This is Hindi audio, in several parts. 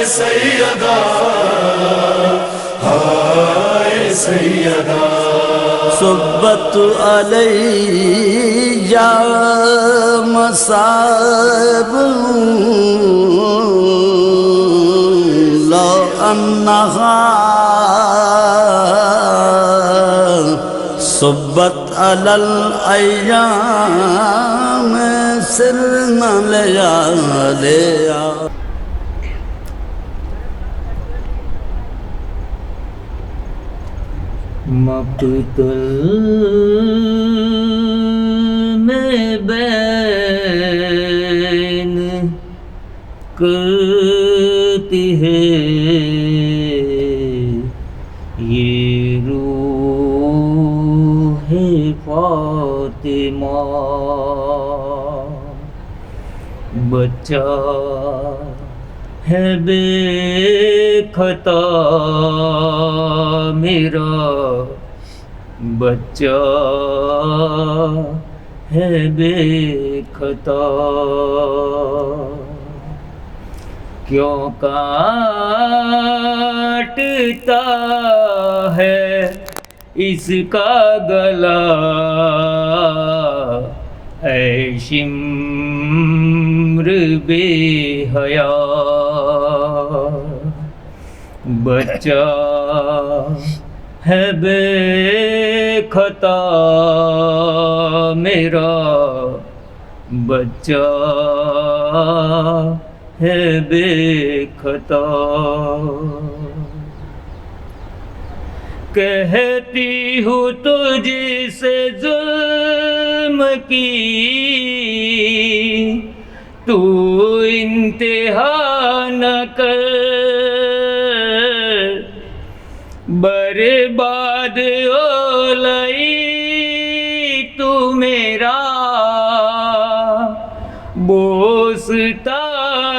सैयदा, हाय सैयदा। सुब्बत अलैया मसाब लो अन्नहा सुब्बत अलल अय्याम सिरन लया। मक़तल में बैन करती है ये रूह फ़ातिमा। बच्चा है बेखता मेरा, बच्चा है बेखता। क्यों काटता है इसका गला ऐ शिम्र बेहया। बच्चा है बेखता मेरा, बच्चा है बेखता। कहती हूँ तुझसे जुल्म की तू इंतहा न कर, बर्बाद ओ लई तू मेरा बोसता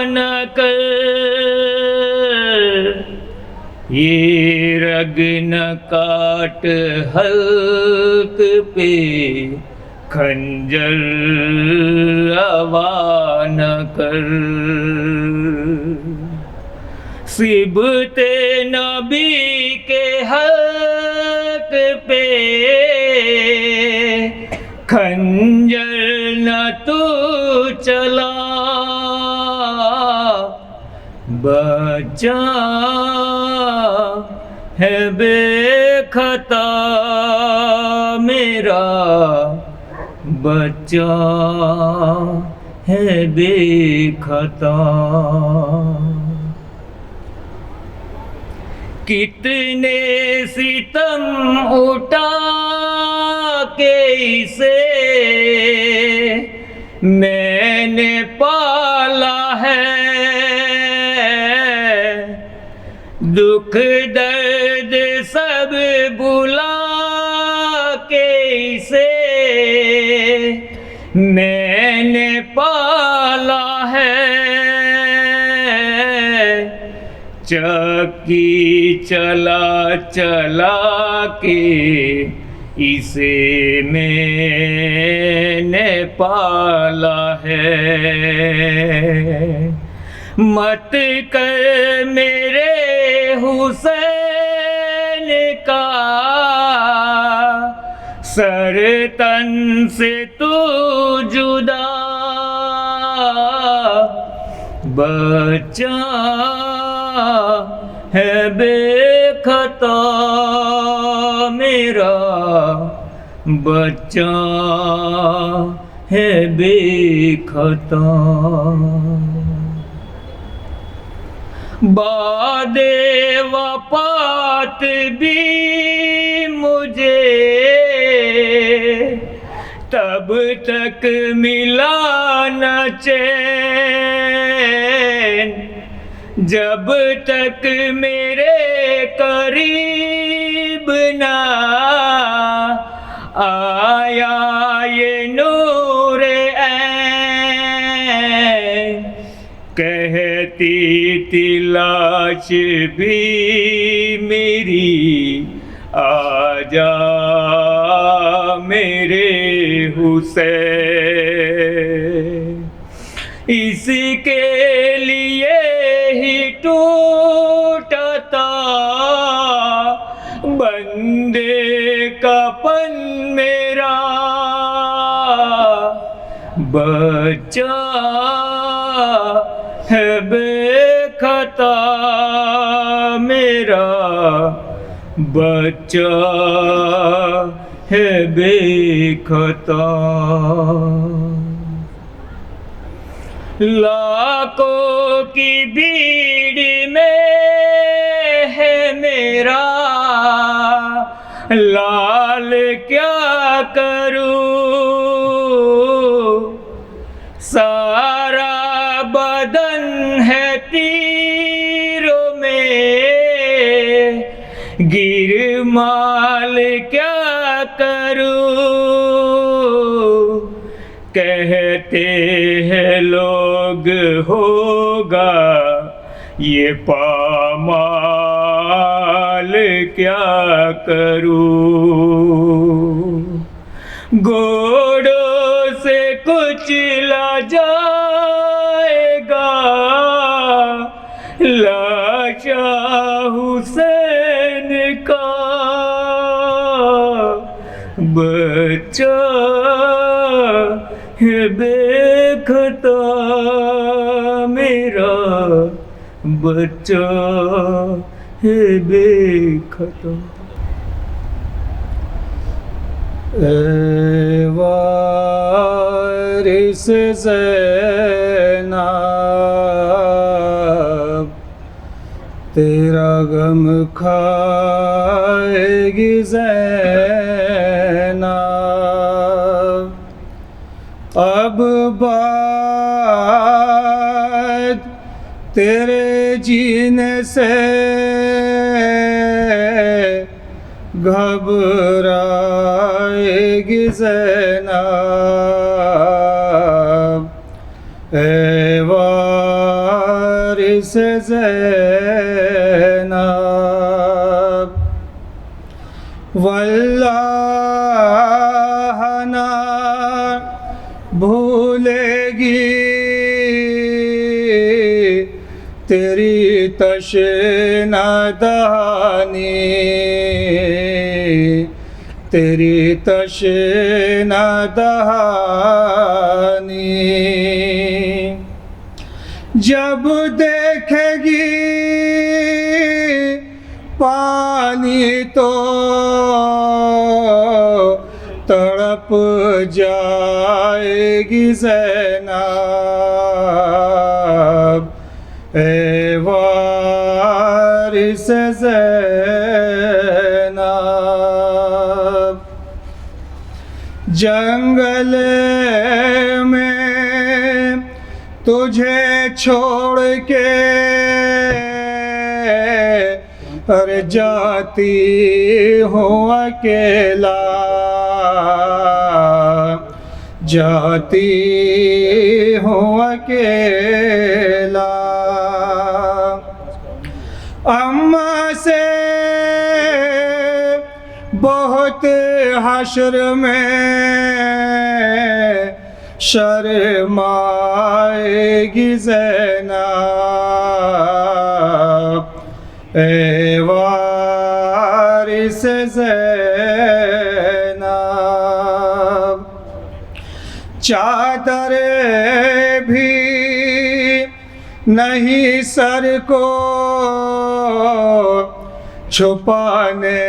न कर। ये रग न काट हल्क पे खंजर हवा न कर। सिबते नबी के हक पे खंजर न तू चला। बच्चा है बेखता मेरा, बच्चा है बेखता। कितने सितम उठा के इसे मैंने पाला है, दुख दर्द सब बुला के इसे मैंने पाला है। चक्की चला चला के इसे मैंने पाला है। मत कर मेरे हुसैन का सर तन से तू जुदा। बच्चा है बेखता मेरा, बच्चा है बेखता। बादे वफात भी मुझे तब तक मिला न चैन, जब तक मेरे करीब ना आया ये नूरे ऐन। कहती थी लाश भी मेरी आजा मेरे हुसैन, इसके लिए ही टूट बच्चा है बेखता मेरा बच्चा है बेखता। लाखों की भीड़ में है मेरा लाल क्या करूं, सारा बदन है तीरों में गिरमाल क्या करूं। कहते हैं लोग होगा ये पामाल क्या करूं। घोड़ों से कुचला जाएगा लाशा हुसैन का बच्चा है बेखता मेरा बच्चा है बेखता। वारिस ज़ैनब तेरा गम खाएगी ज़ैनब। अब बाद तेरे जीने से घबराएगी ज़ैनब। ऐ वारिस ज़ैनब वल्लाह ना भूलेगी तेरी तशनादानी, तेरी तशनादानी। जब देखेगी पानी तो तड़प जाएगी ज़ैनब। ऐ वारिस ज़ैनब जंगल में तुझे छोड़ के हर जाती हूँ अकेला, जाती हूँ अकेला। अम्मा से बहुत हश्र में शर्माएगी ज़ैनब। ऐ वारिस ज़ैनब चादर भी नहीं सर को छुपाने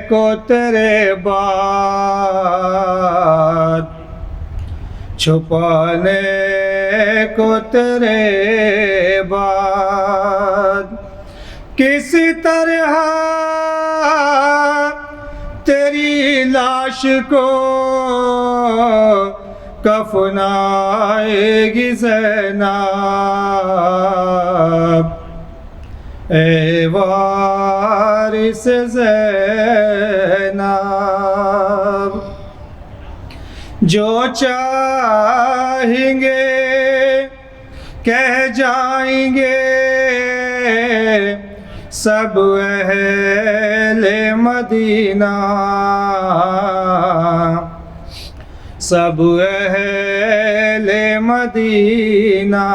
को तेरे बाद, छुपाने को तेरे बाद। किस तरह तेरी लाश को कफनाएगी ज़ैनब। ऐ वारिस ज़ैनब जो चाहेंगे कह जाएंगे सब अहले मदीना, सब अहले मदीना।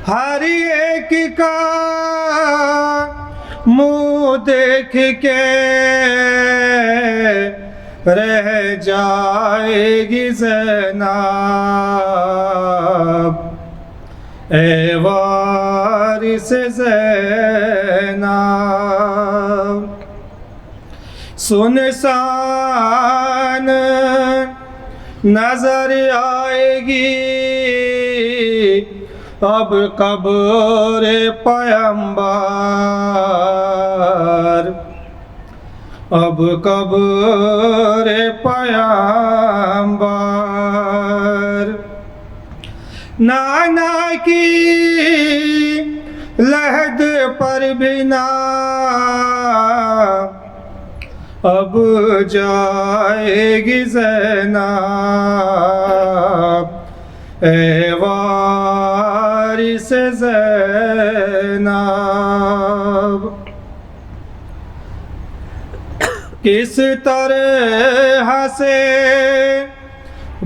हर एक का मुँह देख के रह जाएगी ज़ैनब ए वारिस ज़ैनब। सुनसान नजर आएगी अब कब्र पैगंबर, अब कब्र पैगंबर। नाना की लहद पर बिना अब जाएगी ज़ैनब ए वारिस ज़ैनब। किस तरह से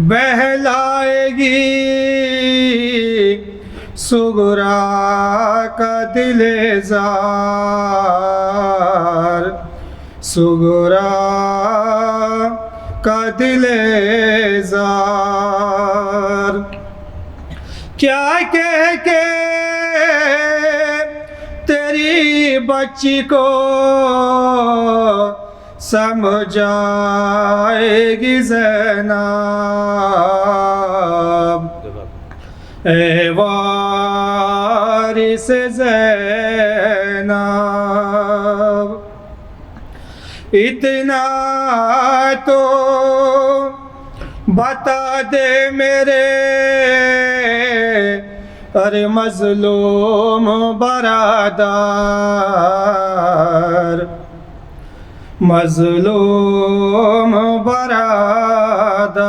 बहलाएगी सुगरा का दिले ज़ार, सुगरा का दिले ज़ार। क्या कह के तेरी बच्ची को समझाएगी ज़ैनब ए वारिस ज़ैनब। इतना तो बता दे मेरे अरे मज़लूम बरादर, मज़लूम बरादर।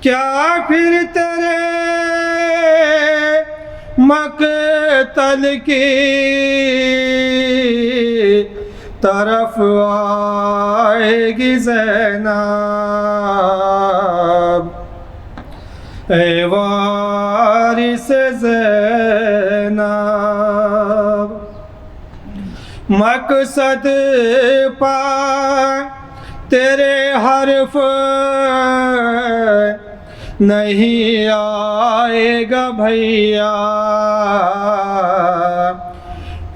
क्या फिर तेरे मक़तल की तरफ आएगी ज़ैनब ए वारिस ज़ैनब। मकसद पा तेरे हर्फ नहीं आएगा भैया,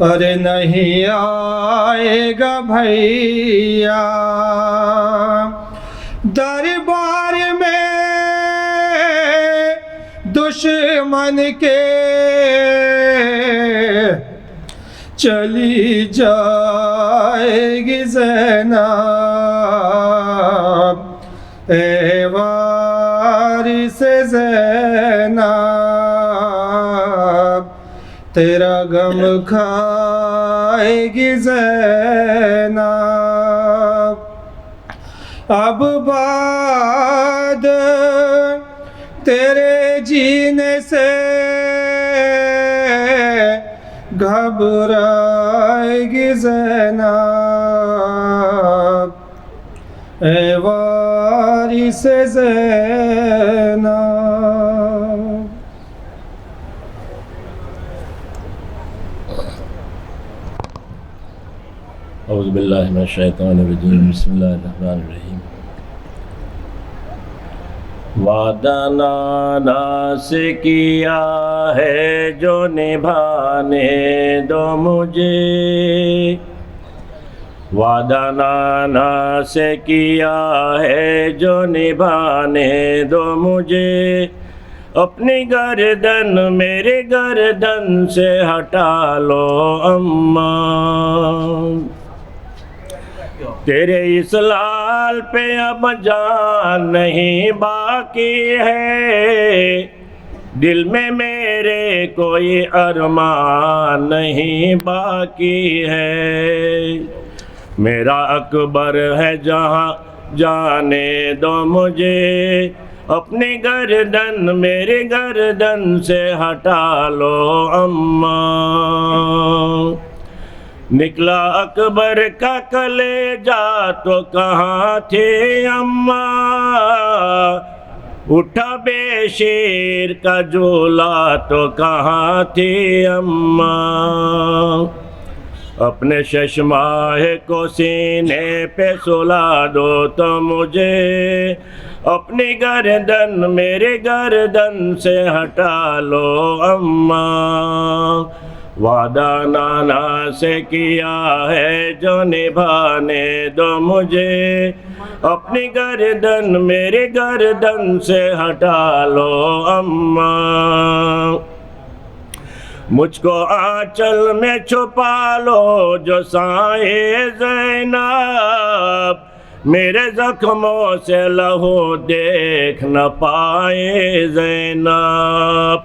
अरे नहीं आएगा भैया। दरबार में दुश्मन के चली जाएगी ज़ैनब ए वारिस ज़ैनब। तेरा गम खाएगी ज़ैनब। अब बाद तेरे जीने से घबराएगी ज़ैनब ए वारिस ज़ैनब। औज़ु बिल्लाहि मिनश शैतानिर रजीम। बिस्मिल्लाहिर रहमानिर रहीम। वादा नाना से किया है जो निभाने दो मुझे, वादा नाना से किया है जो निभाने दो मुझे। अपनी गर्दन मेरे गर्दन से हटा लो अम्मा, तेरे इस लाल पे अब जान नहीं बाकी है। दिल में मेरे कोई अरमान नहीं बाकी है। मेरा अकबर है जहाँ जाने दो मुझे। अपनी गर्दन मेरे गर्दन से हटा लो अम्मा। निकला अकबर का कलेजा तो कहाँ थे अम्मा। उठा बेशेर का झोला तो कहाँ थे अम्मा। अपने शशमाह को सीने पे सुला दो तो मुझे अपनी गर्दन मेरे गर्दन से हटा लो अम्मा। वादा नाना से किया है जो निभाने दो मुझे अपनी गर्दन मेरे गर्दन से हटा लो अम्मा। मुझको आंचल में छुपा लो जो साए ज़ैनब मेरे जख्मों से लहू देख न पाए ज़ैनब।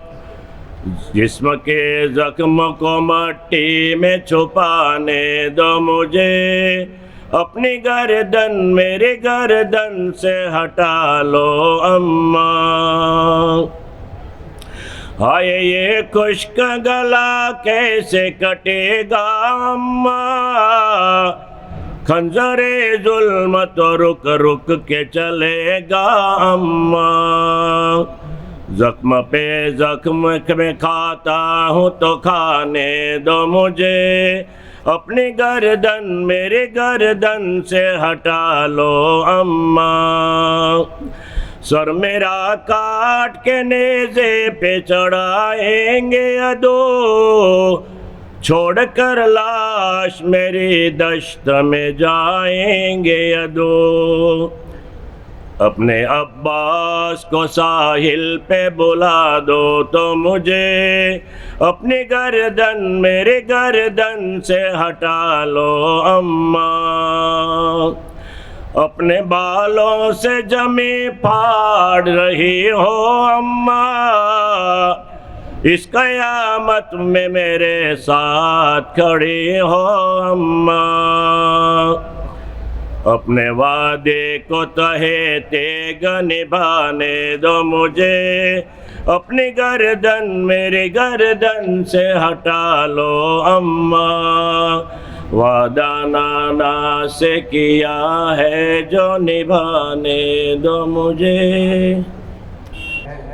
जिस्म के जख्म को मट्टी में छुपाने दो मुझे अपनी गर्दन मेरे गर्दन से हटा लो अम्मा। हाय ये खुश्क गला कैसे कटेगा अम्मा। खंजरे जुल्म तो रुक रुक के चलेगा अम्मा। जख्म पे जख्म में खाता हूँ तो खाने दो मुझे अपनी गर्दन मेरे गर्दन से हटा लो अम्मा। सर मेरा काट के नेज़े पे चढ़ाएंगे अदो छोड़ कर लाश मेरी दश्त में जाएंगे अदो। अपने अब्बास को साहिल पे बुला दो तो मुझे अपनी गर्दन मेरे गर्दन से हटा लो अम्मा। अपने बालों से जमी फाड़ रही हो अम्मा इस कयामत में मेरे साथ खड़ी हो अम्मा। अपने वादे को तहे तेग निभाने दो मुझे अपनी गर्दन मेरी गर्दन से हटा लो अम्मा। वादा नाना से किया है जो निभाने दो मुझे।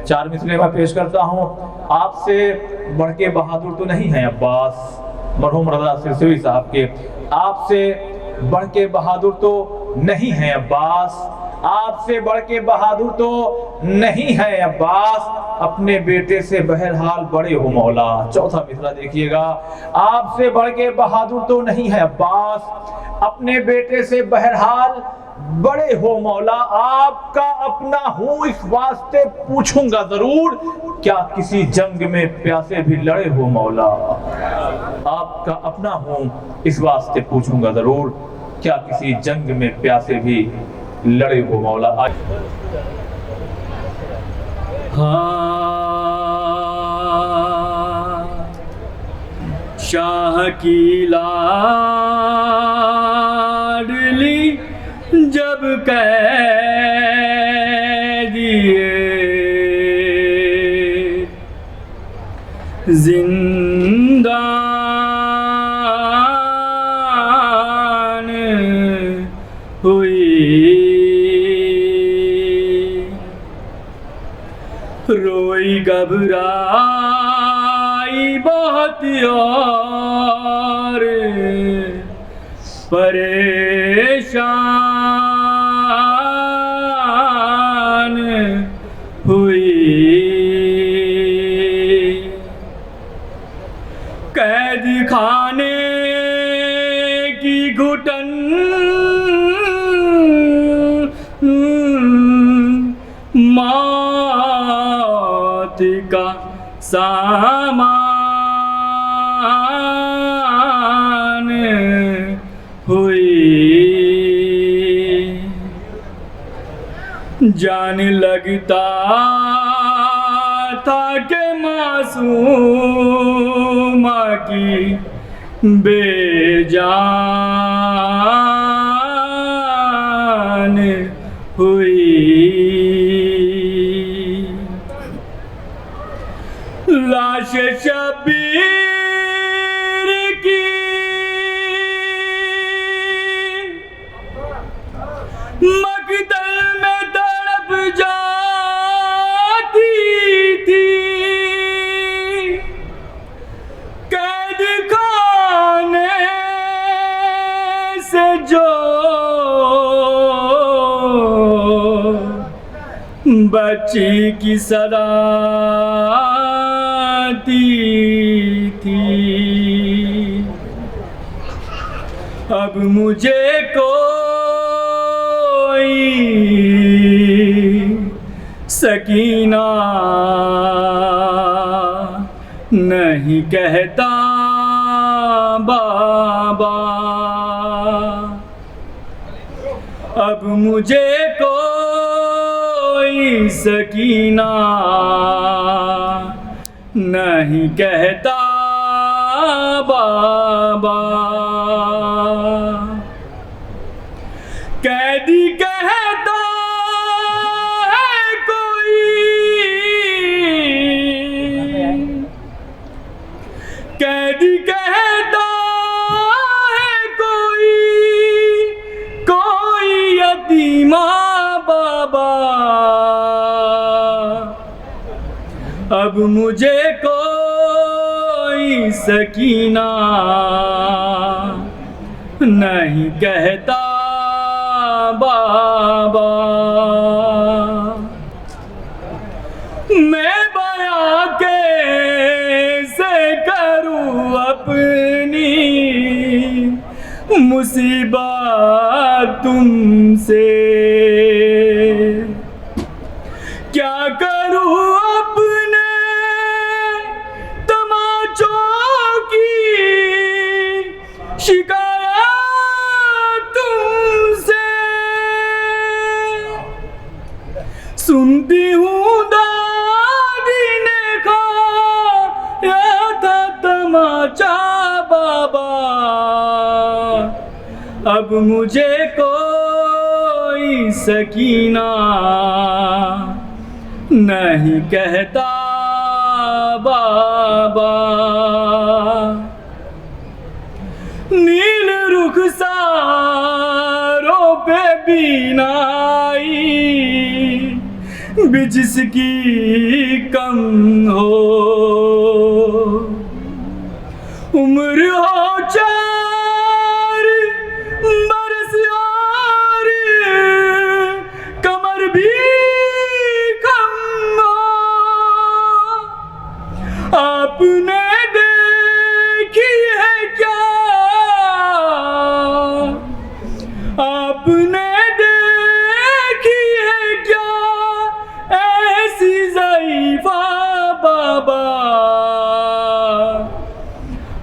4 मिसरे मैं पेश करता हूँ। आपसे बढ़ के बहादुर तो नहीं है अब्बास, मरहूम रज़ा सिरसवी साहब के। आपसे बढ़ के बहादुर तो नहीं है अब्बास, आपसे बढ़ के बहादुर तो नहीं है अब्बास, अपने बेटे से बहरहाल बड़े हो मौला। चौथा मिसरा देखिएगा। आपसे बढ़ के बहादुर तो नहीं है अब्बास, अपने बेटे से बहरहाल बड़े हो मौला। आपका अपना हूँ इस वास्ते पूछूंगा जरूर, क्या किसी जंग में प्यासे भी लड़े हो मौला। आपका अपना हूँ इस वास्ते पूछूंगा जरूर, क्या किसी जंग में प्यासे भी लड़े हो मौला। हाँ शाह की लाडली जब कह दिए जिंदान हुई, रोई घबराई बहुत और परेशान हुई। कैद खाने की घुटन मौत का सामान हुई। जान लगता था कि मासूमा की बेजान हुई। लाश शबीर की मकदल में तड़प जाती थी, कैद खाने बच्ची की सलाती थी। अब मुझे कोई सकीना नहीं कहता बाबा। अब मुझे कोई सकीना नहीं कहता बाबा। कैदी कहता है कोई, कैदी कहता है कोई, कोई यतीमा बाबा। अब मुझे कोई सकीना नहीं कहता बाबा। मैं बयां कैसे करूं अपनी मुसीबत तुमसे, क्या करूं अपने तमाचों की शिकायत तुमसे। सुनती हूँ दादी ने खाया था तमाचा बाबा। अब मुझे कोई सकीना नहीं कहता बाबा। नील रुखसारों पे बीनाई भी जिसकी कम हो, उम्र हो 4 बरस और कमर भी कम हो। आपने देखी है क्या, आपने देखी है क्या ऐसी ज़ईफ़ा बाबा।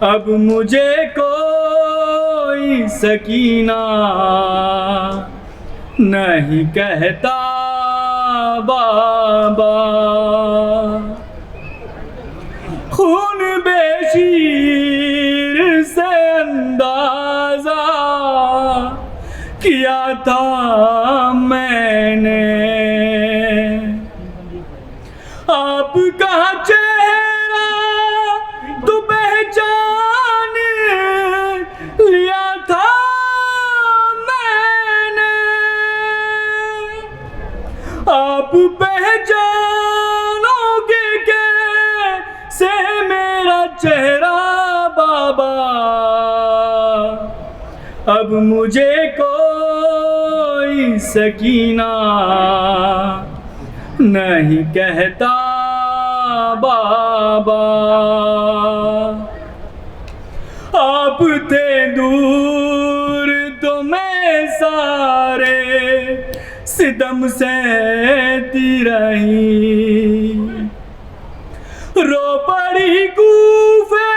अब मुझे कोई सकीना नहीं कहता बाबा। खून बेशीर से अंदाज़ा किया था मैंने, आपका चेहरा तो पहचान लिया था मैंने। आप पहचानोगे कैसे मेरा चेहरा बाबा। अब मुझे कोई सकीना नहीं कहता बाबा। आप थे दूर तो मैं सारे सितम सहती रही। रो पड़ी कूफे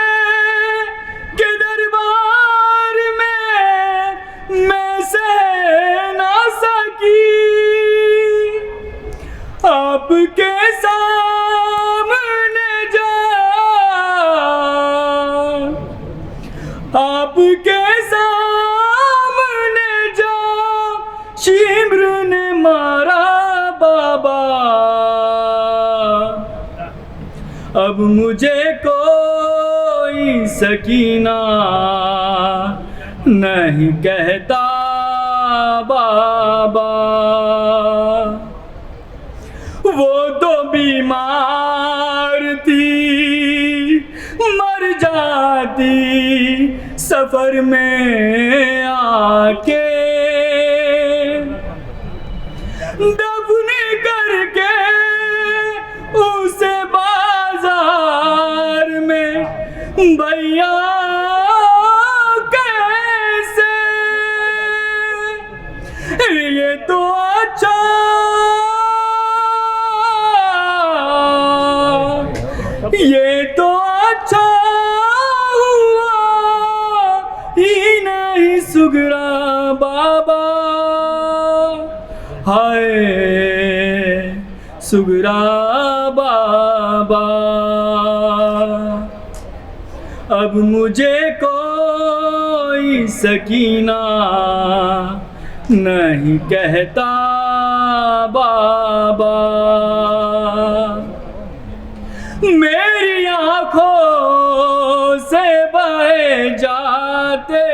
के दरबार में, मैं सह ना सकी। आपके सामने जा, आपके सामने जा शिम्र ने मारा बाबा। अब मुझे कोई सकीना नहीं कहता बाबा। वो तो बीमार थी, मर जाती सफर में आके। दफन करके ये तो अच्छा हुआ ही नहीं सुगरा बाबा, हाय सुगरा बाबा। अब मुझे कोई सकीना नहीं कहता बाबा, मेरी आँखों से बहे जाते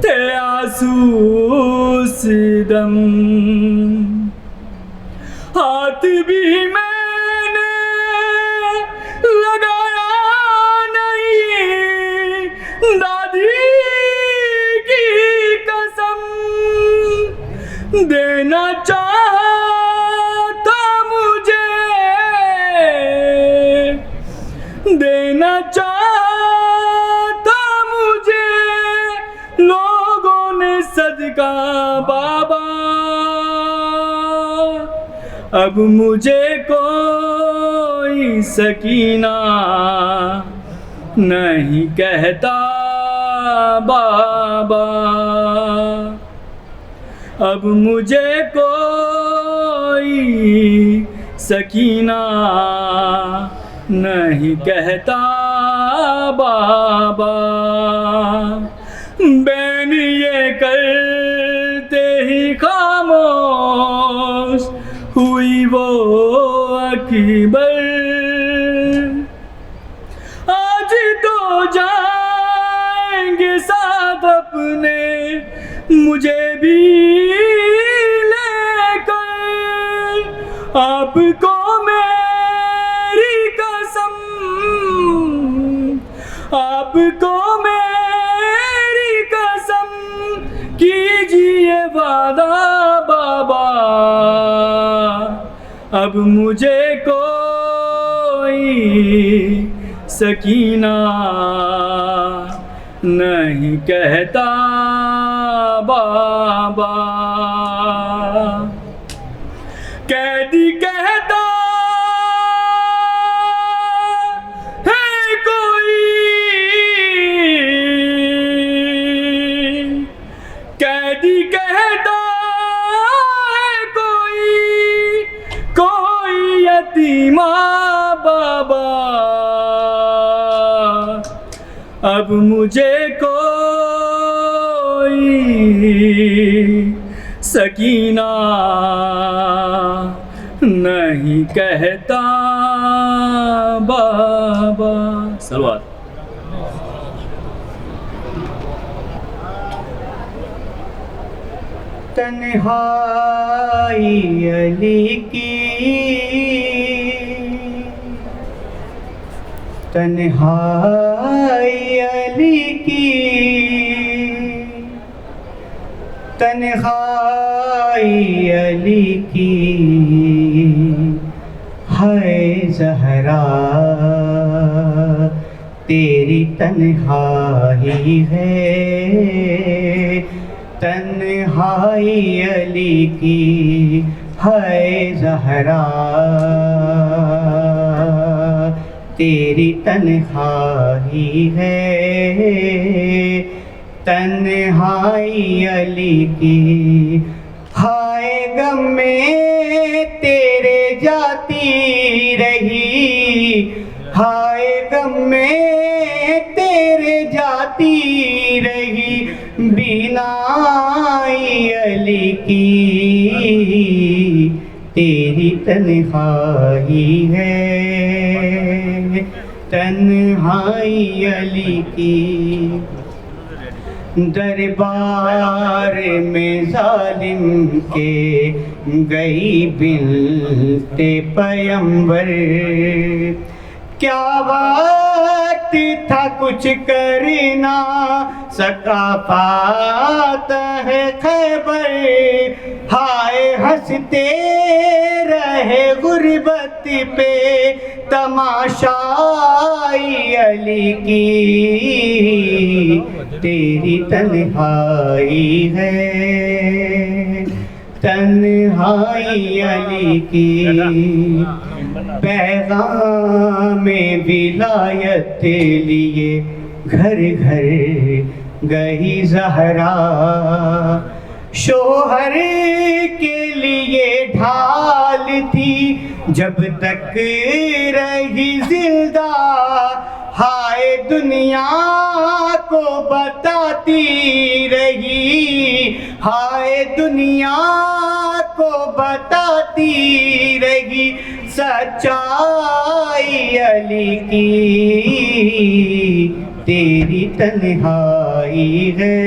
थे आंसू सिदम, हाथ भी मैंने लगाया नहीं, दादी की कसम देना चाहता मुझे, देना चाहता मुझे लोगों ने सदका बाबा। अब मुझे कोई सकीना नहीं कहता बाबा, अब मुझे कोई सकीना नहीं कहता बाबा। बैन ये करते ही खामोश हुई वो अकबर, आज तो जाएंगे साथ अपने मुझे भी लेकर, आपको मेरी कसम, आपको मेरी कसम कीजिए वादा बाबा। अब मुझे कोई सकीना नहीं कहता बाबा, कैदी कहता है कोई, कैदी कहता है कोई, कोई यतीमा बाबा। अब मुझे कोई सकीना नहीं कहता बाबा। सलवात। तन्हाई अली की, तन्हाई अली की, तन्हाई अली की है ज़हरा, तेरी तन्हाई है, तन्हाई अली की है ज़हरा, तेरी तन्हाई है, तन्हाई अली की। हाय गम में तेरे जाती रही, हाय गम में तेरे जाती रही, बीनाई अली की तेरी तन्हाई है, तन्हाई अली की। दरबार में जालिम के गई बिनते पैगंबर, क्या बात था कुछ करना सका पाता है खैबर, हाय हंसते रहे गुर्बत पे तमाशाई अली की, तेरी तन्हाई है, तन्हाई अली की। पैगाम विलायत लिए घर घर गई ज़हरा, शोहर के लिए ढाल थी जब तक रही जिंदा, हाय दुनिया को बताती रही, हाय दुनिया को बताती रही सच्चाई अली की, तेरी तन्हाई है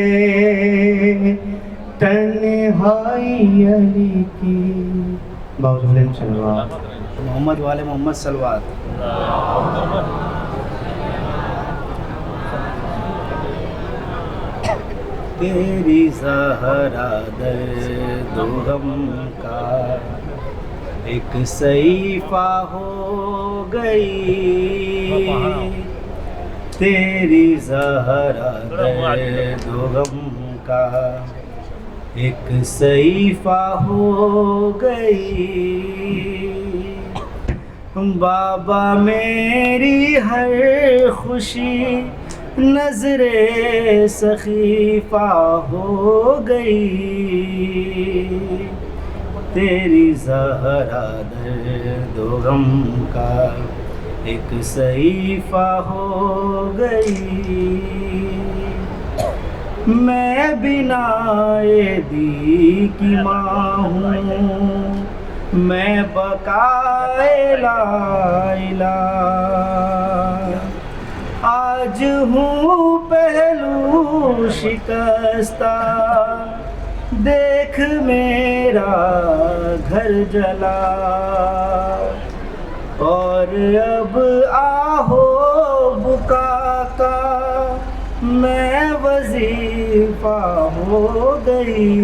तन्हाई अली की। मोहम्मद वाले मोहम्मद सलवात। तेरी ज़हरा दर्द गम का एक सहीफा हो गई, तेरी ज़हरा दर्द गम का एक सहीफा हो गई। बाबा मेरी हर खुशी नजरे सखीफा हो गई, तेरी ज़हरा दर्द गम का एक सहीफा हो गई। मैं बिनाए दी की माँ हूँ, मैं बकाए लाइला, आज हूँ पहलू शिकस्ता, देख मेरा घर जला, और अब आहो बुका का मैं वजीफा हो गई,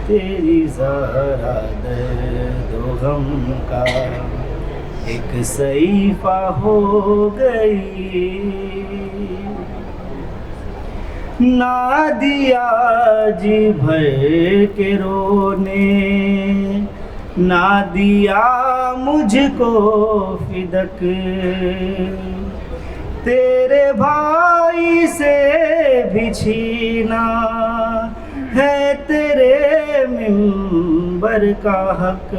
तेरी ज़हरा दर्द गम का एक सहीफा हो गई। ना दिया जी भर के रोने, ना दिया मुझको फिदक, तेरे भाई से भी छीना है तेरे मिंबर का हक,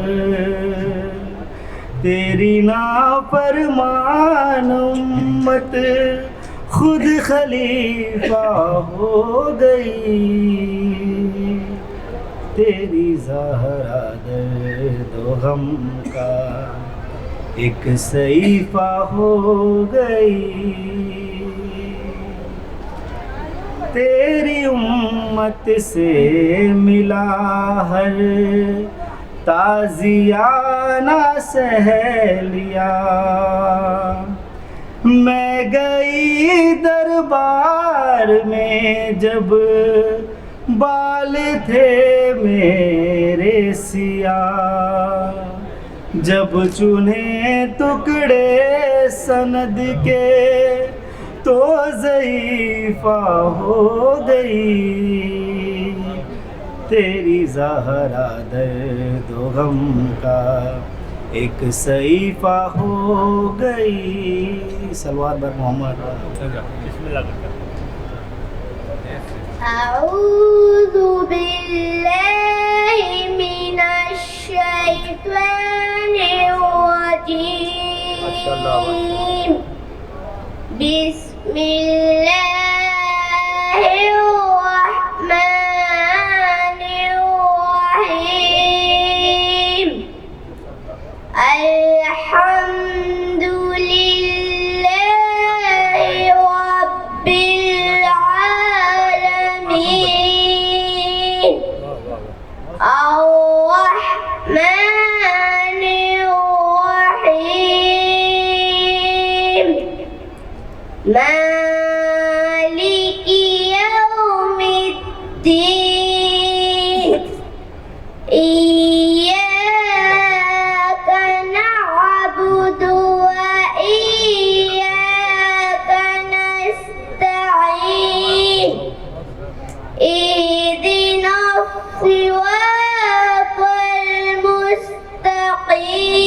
तेरी नाफरमान उम्मत खुद खलीफा हो गई, तेरी ज़हरा दर्द गम का एक सहीफा हो गई, तेरी उम्मत से मिला हर ताज़ियाना सह लिया, मैं गई दरबार में जब बाल थे मेरे सिया, जब चुने टुकड़े सनद के तो ज़ईफ़ा हो गई, तेरी ज़हरा दर्द गम का एक सहीफा हो गई। सलवात बर मोहम्मद। अऊज़ु बिल्लाहि मिनश शैतानिर रजीम, बिस्मिल्लाहिर रहमानिर रहीम, अल्हम्दुलिल्लाहि रब्बिल आलमीन, अर्रहमानिर रहीम, मालिकी यौमिद्दीन, इय्याका नअबुदु व इय्याका नस्तईन, इहदिनस सिरातल मुस्तक़ीम,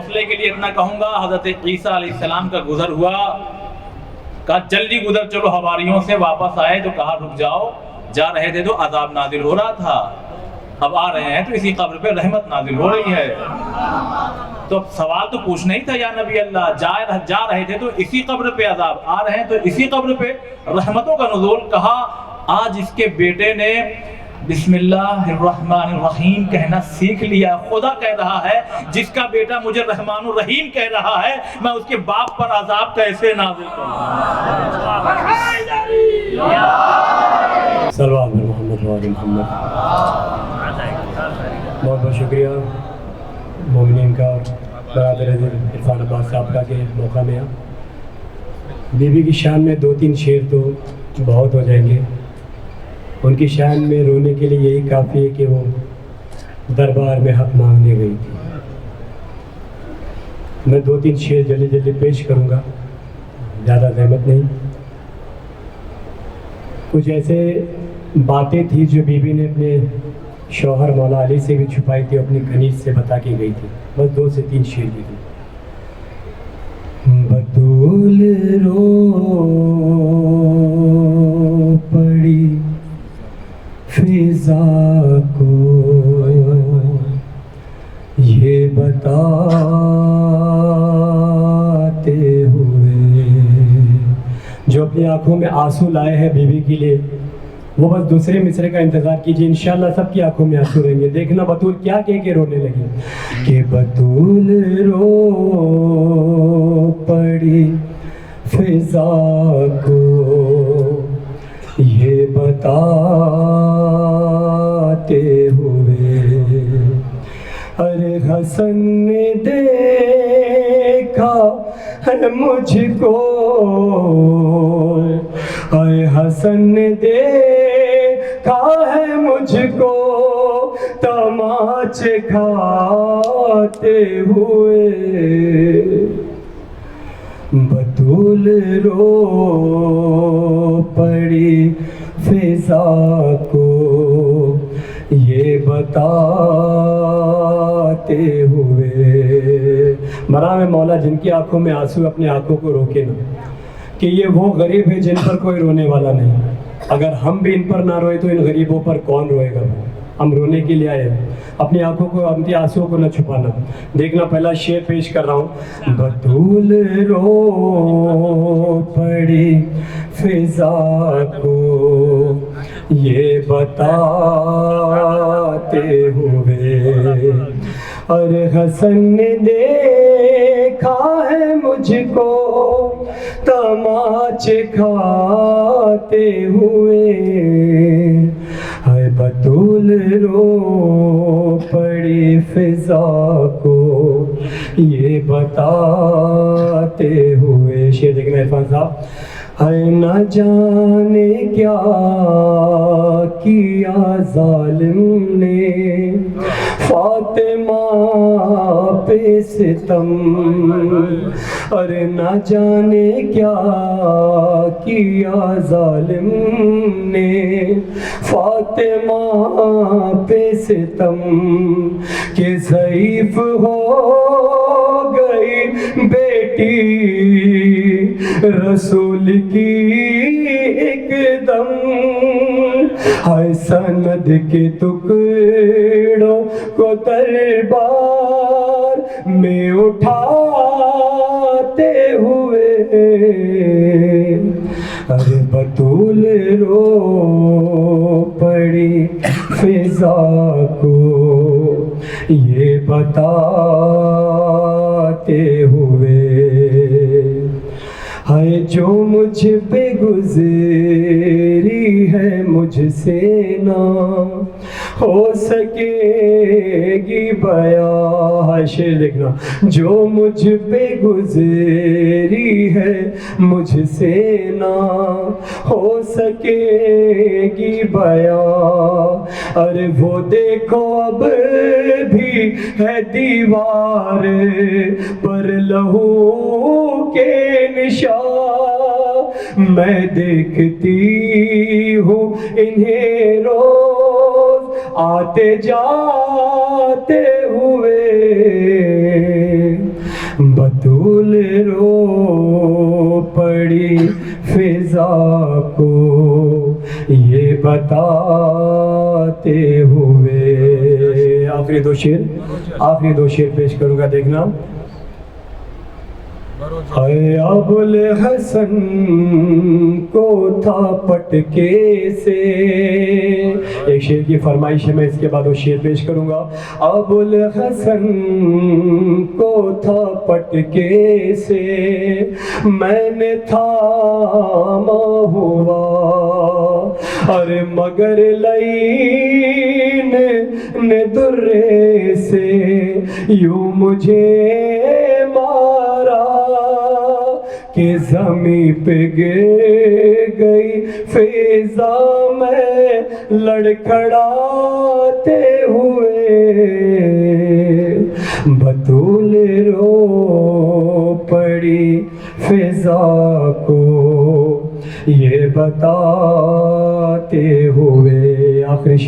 हौसले के लिए इतना कहूंगा, हजरत ईसा अलैहिस्सलाम का गुजर हुआ, कहा जल्दी गुजर चलो हवारियों से, वापस आए तो कहा रुक जाओ, जा रहे थे तो अजाब नाजिल हो रहा था, अब आ रहे हैं तो इसी कब्र पे रहमत नाजिल हो रही है। तो अब सवाल तो पूछना ही था, या नबी अल्लाह जा रहे थे तो इसी कब्र पे अजाब, आ रहे हैं तो इसी कब्र पे रहमतों का नुज़ूल। कहा आज इसके बेटे ने बिस्मिल्लाहिर्रहमानिर्रहीम कहना सीख लिया। खुदा कह रहा है जिसका बेटा मुझे रहमानुर रहीम कह रहा है, मैं उसके बाप पर अजाब कैसे नाज़िल करूं। सल्लल्लाहु अलैहि मोहम्मद। बहुत बहुत शुक्रिया मोमिनीन का, बरादर इरफान अब्बास साहब का के मौका में। बीबी की शान में 2-3 शेर तो बहुत हो जाएंगे। उनकी शान में रोने के लिए यही काफ़ी है कि वो दरबार में हक मांगने गई थी। मैं 2-3 शेर जल्दी जल्दी पेश करूँगा, ज़्यादा जहमत नहीं। कुछ ऐसे बातें थी जो बीबी ने अपने शौहर मौला अली से भी छुपाई थी, अपनी कनीज से बता के गई थी। बस 2 से 3 शेर की थी। बतूल रो पड़ी फिजा को ये बताते हुए, जो अपनी आंखों में आंसू लाए हैं बीबी के लिए, वो बस दूसरे मिसरे का इंतजार कीजिए, इंशाल्लाह सबकी आंखों में आंसू रहेंगे। देखना बतूल क्या कह के रोने लगी कि बतूल रो पड़ी फिजा को ये बताते हुए, अरे हसन ने देखा है मुझको, अरे हसन ने देखा है मुझको तमाचे खाते हुए, बतूल रो पड़ी फिजा को ये बताते हुए। मराम मौला जिनकी आंखों में आंसू अपनी आंखों को रोके ना, कि ये वो गरीब है जिन पर कोई रोने वाला नहीं। अगर हम भी इन पर ना रोए तो इन गरीबों पर कौन रोएगा। हम रोने के लिए आए, अपनी आंखों को, अपनी आंसुओं को न छुपाना। देखना पहला शेर पेश कर रहा हूँ। बतूल रो पड़ी फिजा को ये बताते हुए, अरे हसन ने देखा है मुझको तमाचे खाते हुए, है बतूल रो पड़ी फिजा को ये बताते हुए। शेर देखना इरफान साहब। है न जाने क्या किया जालिम ने फातिमा पे सितम, अरे न जाने क्या किया जालिम ने फातिमा पे सितम, के ज़ईफ़ हो गई बेटी रसूल की एकदम, हाय सनद के टुकड़ों को दरबार में उठाते हुए, अरे बतूल रो पड़ी फिजा को ये बताते हुए, हाय जो मुझ पे गुज़री है मुझसे ना हो सकेगी बयां। शेर देखना, जो मुझ पे गुजरी है मुझसे ना हो सकेगी बयां। अरे वो देखो अब भी है दीवार पर लहू के निशान। मैं देखती हूँ इन्हें रोज आते जाते हुए। बतूल रो पड़ी फिजा को ये बताते हुए। आखिरी दो शेर पेश करूंगा, देखना। अबुल हसन को था पटके से, एक शेर की फरमाइश है, मैं इसके बाद वो शेर पेश करूंगा। अबुल हसन को था पटके से मैंने थामा हुआ। अरे मगर लईन ने दुर्रे से यूं मुझे मारा कि ज़मीं पे गिर गई फिजा में लड़खड़ाते हुए। बतूल रो पड़ी फिजा को ये बताते हुए। आखिरी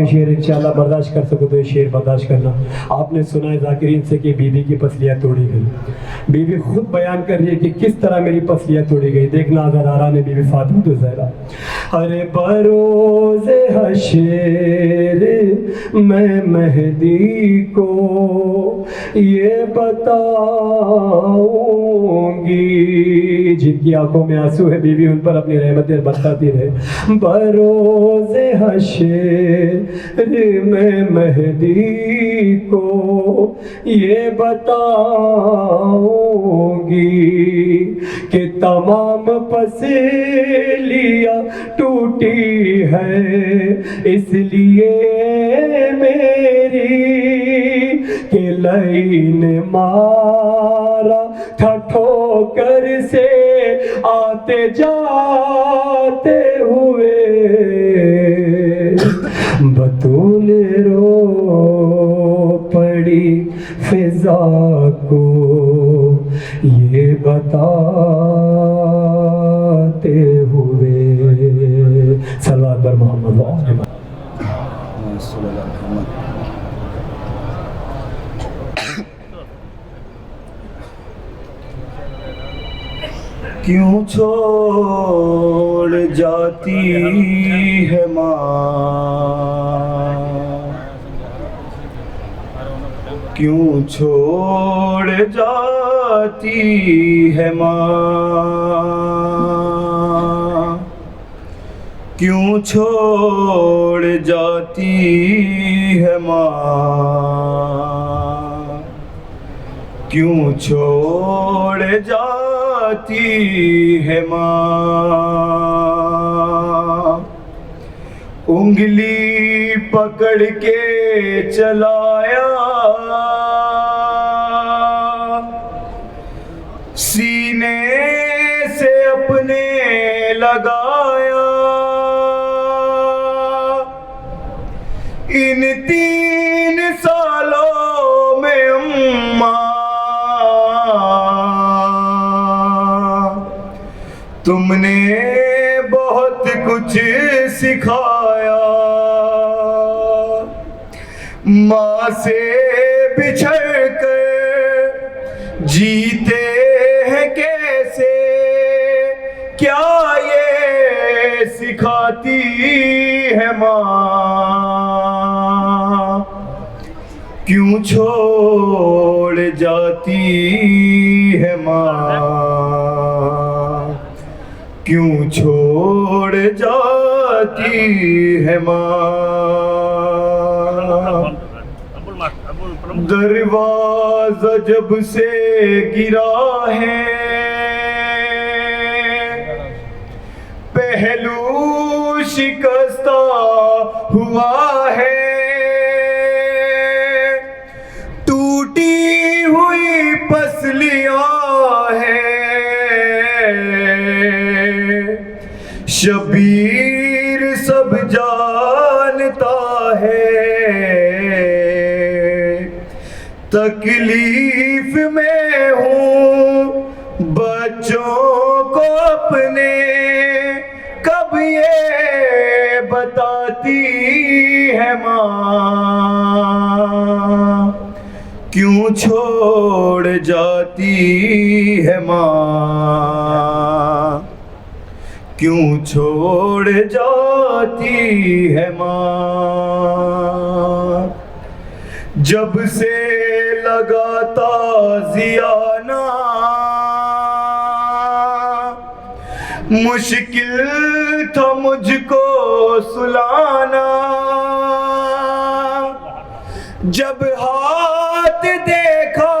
शेर इंशाल्लाह बर्दाश्त कर सको तो ये शेर बर्दाश्त करना। आपने सुना है ज़ाकिरीन से कि बीवी की पसलियाँ तोड़ी गई। बीवी खुद बयान कर रही है कि किस तरह मेरी पसलियाँ तोड़ी गई। देखना ज़रारा ने बीवी फातिमा तो ज़हरा। अरे बरोज़े हशर मैं मेहदी को ये बताऊंगी। जिनकी आंखों में आंसू है बीवी उन पर अपनी रहमतें बरसाती रहे। बरोज़े हशर मैं मेहदी को ये बताऊंगी कि तमाम पसलियाँ टूटी है इसलिए मेरी कि लईन मारा था ठोकर से आते जाते हुए। बतूल रो पड़ी फिजा को ये बताते हुए। सल्लल्लाहु अलैहि मोहम्मद। क्यों छोड़ जाती है माँ, क्यों छोड़ जाती है माँ, क्यों छोड़ जाती है माँ, क्यों छोड़ जाती है माँ। उंगली पकड़ के चलाया सीने से अपने लगाया, इन 3 सालों में अम्मा तुमने बहुत कुछ सिखाया। माँ से बिछड़ कर जीते हैं कैसे, क्या ये सिखाती है माँ। क्यों छोड़ जाती है माँ, क्यों छोड़ जाती है माँ। दरवाजा जब से गिरा है पहलू शिकस्ता हुआ हुआ है, टूटी हुई पसलियां है, शबीर सब जानता है, तकलीफ में हूँ बच्चों को अपने, कब ये बताती है माँ, क्यों छोड़ जाती है माँ, क्यों छोड़ जाती है माँ। जब से लगाता जियाना, मुश्किल था मुझको सुलाना, जब हाथ देखा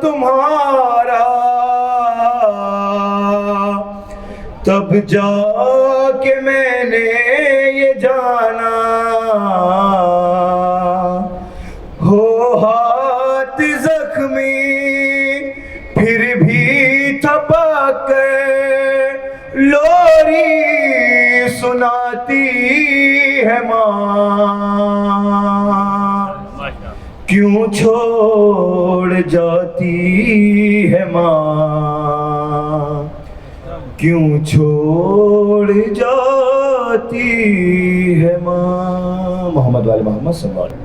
तुम्हारा, तब जाके मैंने ये जाना, हो हाथ जख्मी फिर भी थपक लोरी सुनाती है माँ, क्यों छोड़ जाती है माँ, क्यों छोड़ जाती है माँ। मोहम्मद वाले मोहम्मद सल्लल्लाहु अलैहि वसल्लम।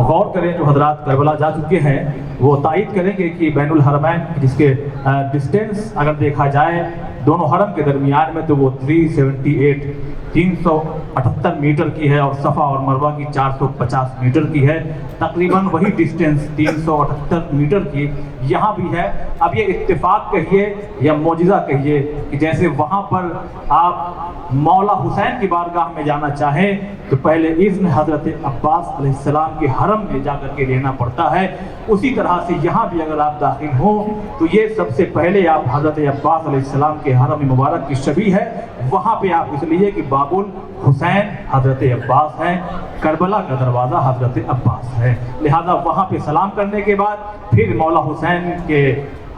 गौर करें जो हजरात करबला जा चुके हैं वो तायद करेंगे कि बैनुल हरमैन जिसके डिस्टेंस अगर देखा जाए दोनों हरम के दरमियान में तो वो 378 मीटर की है और सफ़ा और मरवा की 450 मीटर की है। तकरीबन वही डिस्टेंस 378 मीटर की यहाँ भी है। अब ये इत्तेफाक कहिए या मौजिज़ा कहिए कि जैसे वहाँ पर आप मौला हुसैन की बारगाह में जाना चाहें तो पहले इज़्न हज़रत अब्बास अलैहिस्सलाम के हरम में जाकर के लेना पड़ता है, उसी तरह से यहाँ भी अगर आप दाखिल हों तो ये सबसे पहले आप हज़रत अब्बास अलैहिस्सलाम के हरम मुबारक की शबीह है, वहाँ पे आप इसलिए कि बाबुल हुसैन हज़रत अब्बास हैं, करबला का दरवाज़ा हज़रत अब्बास है, लिहाजा वहाँ पे सलाम करने के बाद फिर मौला हुसैन के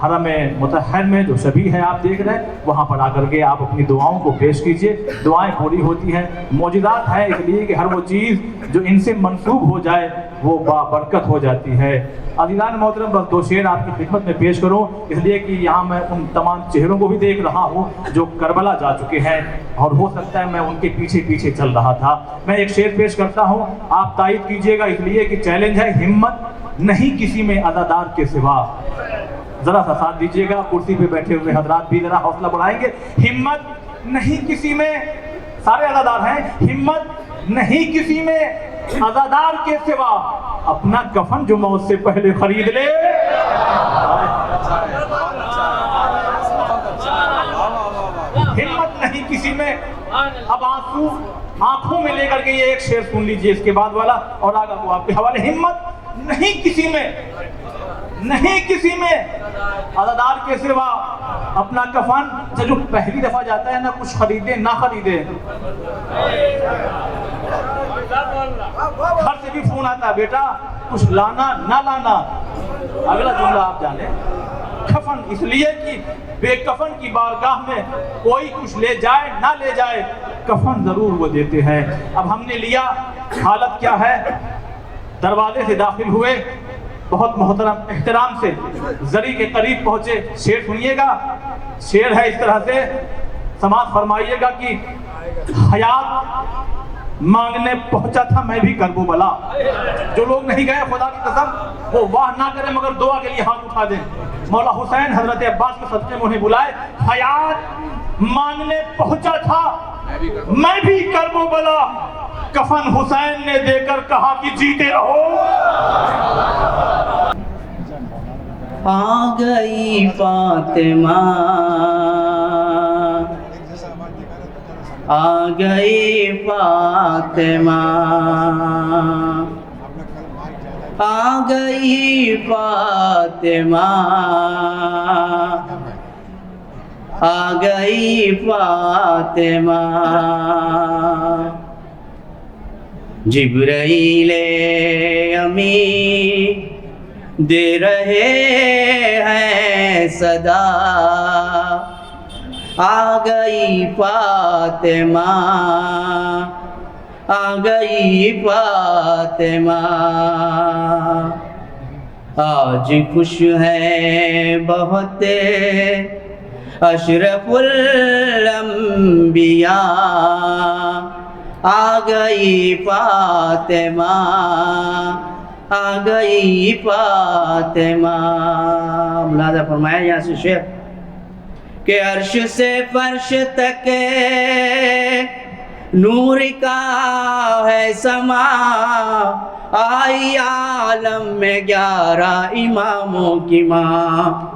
हरम मुतहर में जो शबीह है आप देख रहे हैं वहाँ पर आकर के आप अपनी दुआओं को पेश कीजिए, दुआएं पूरी होती हैं। मौजिज़ात है इसलिए कि हर वो चीज़ जो इनसे मंसूब हो जाए वो बाबरकत हो जाती है। अज़ीज़ान मोहतरम बस दो शेर आपकी खिदमत में पेश करूं इसलिए कि यहाँ मैं उन तमाम चेहरों को भी देख रहा हूँ जो करबला जा चुके हैं और हो सकता है मैं उनके पीछे पीछे चल रहा था। मैं एक शेर पेश करता हूँ, आप तायद कीजिएगा इसलिए कि चैलेंज है, हिम्मत नहीं किसी में अदादार के सिवा। जरा सा साथ दीजिएगा, कुर्सी पे बैठे हुए हजरात भी जरा हौसला बढ़ाएंगे। हिम्मत नहीं किसी में, सारे अदादार हैं, हिम्मत नहीं किसी में अदादार के सिवा, अपना कफन जो मौत से पहले खरीद ले। हिम्मत नहीं किसी में। अब आंसू आंखों में लेकर के ये एक शेर सुन लीजिए इसके बाद वाला और आगे को आपके हवाले। हिम्मत नहीं किसी में नहीं किसी में अज़ादार के सिवा अपना कफन से जो पहली दफा जाता है ना कुछ खरीदे ना खरीदे, घर से भी फोन आता है बेटा कुछ लाना ना लाना। अगला जुमला आप जाने, कफन इसलिए कि बेकफन की बारगाह में कोई कुछ ले जाए ना ले जाए, कफन जरूर वो देते हैं। अब हमने लिया, हालत क्या है, दरवाजे से दाखिल हुए, बहुत मोहतरम एहतराम से जरी के करीब पहुंचे। शेर सुनिएगा, शेर है इस तरह से, समाज फरमाइएगा कि हयात मांगने पहुंचा था मैं भी करबो बला। जो लोग नहीं गए खुदा की कसम वो वाह ना करें मगर दुआ के लिए हाथ उठा दें। मौला हुसैन हजरत अब्बास के सदके में उन्हें बुलाए, हयात मांगने पहुंचा था मैं भी करबो बला, कफन हुसैन ने देकर कहा कि जीते रहो। आ गई फातिमा, आ गई फातिमा, आ गई फातिमा, आ गई फातिमा। जिब्राईले अमी दे रहे हैं सदा, आ गई फातिमा, आ गई फातिमा। आज खुश है बहुत अशरफुल अंबिया, आ गई फातिमा, आ गई फातिमा। मुलाजा फरमाया यहाँ से शेर के अर्श से फर्श तक नूर का है समा, आई आलम में 11 इमामों की माँ।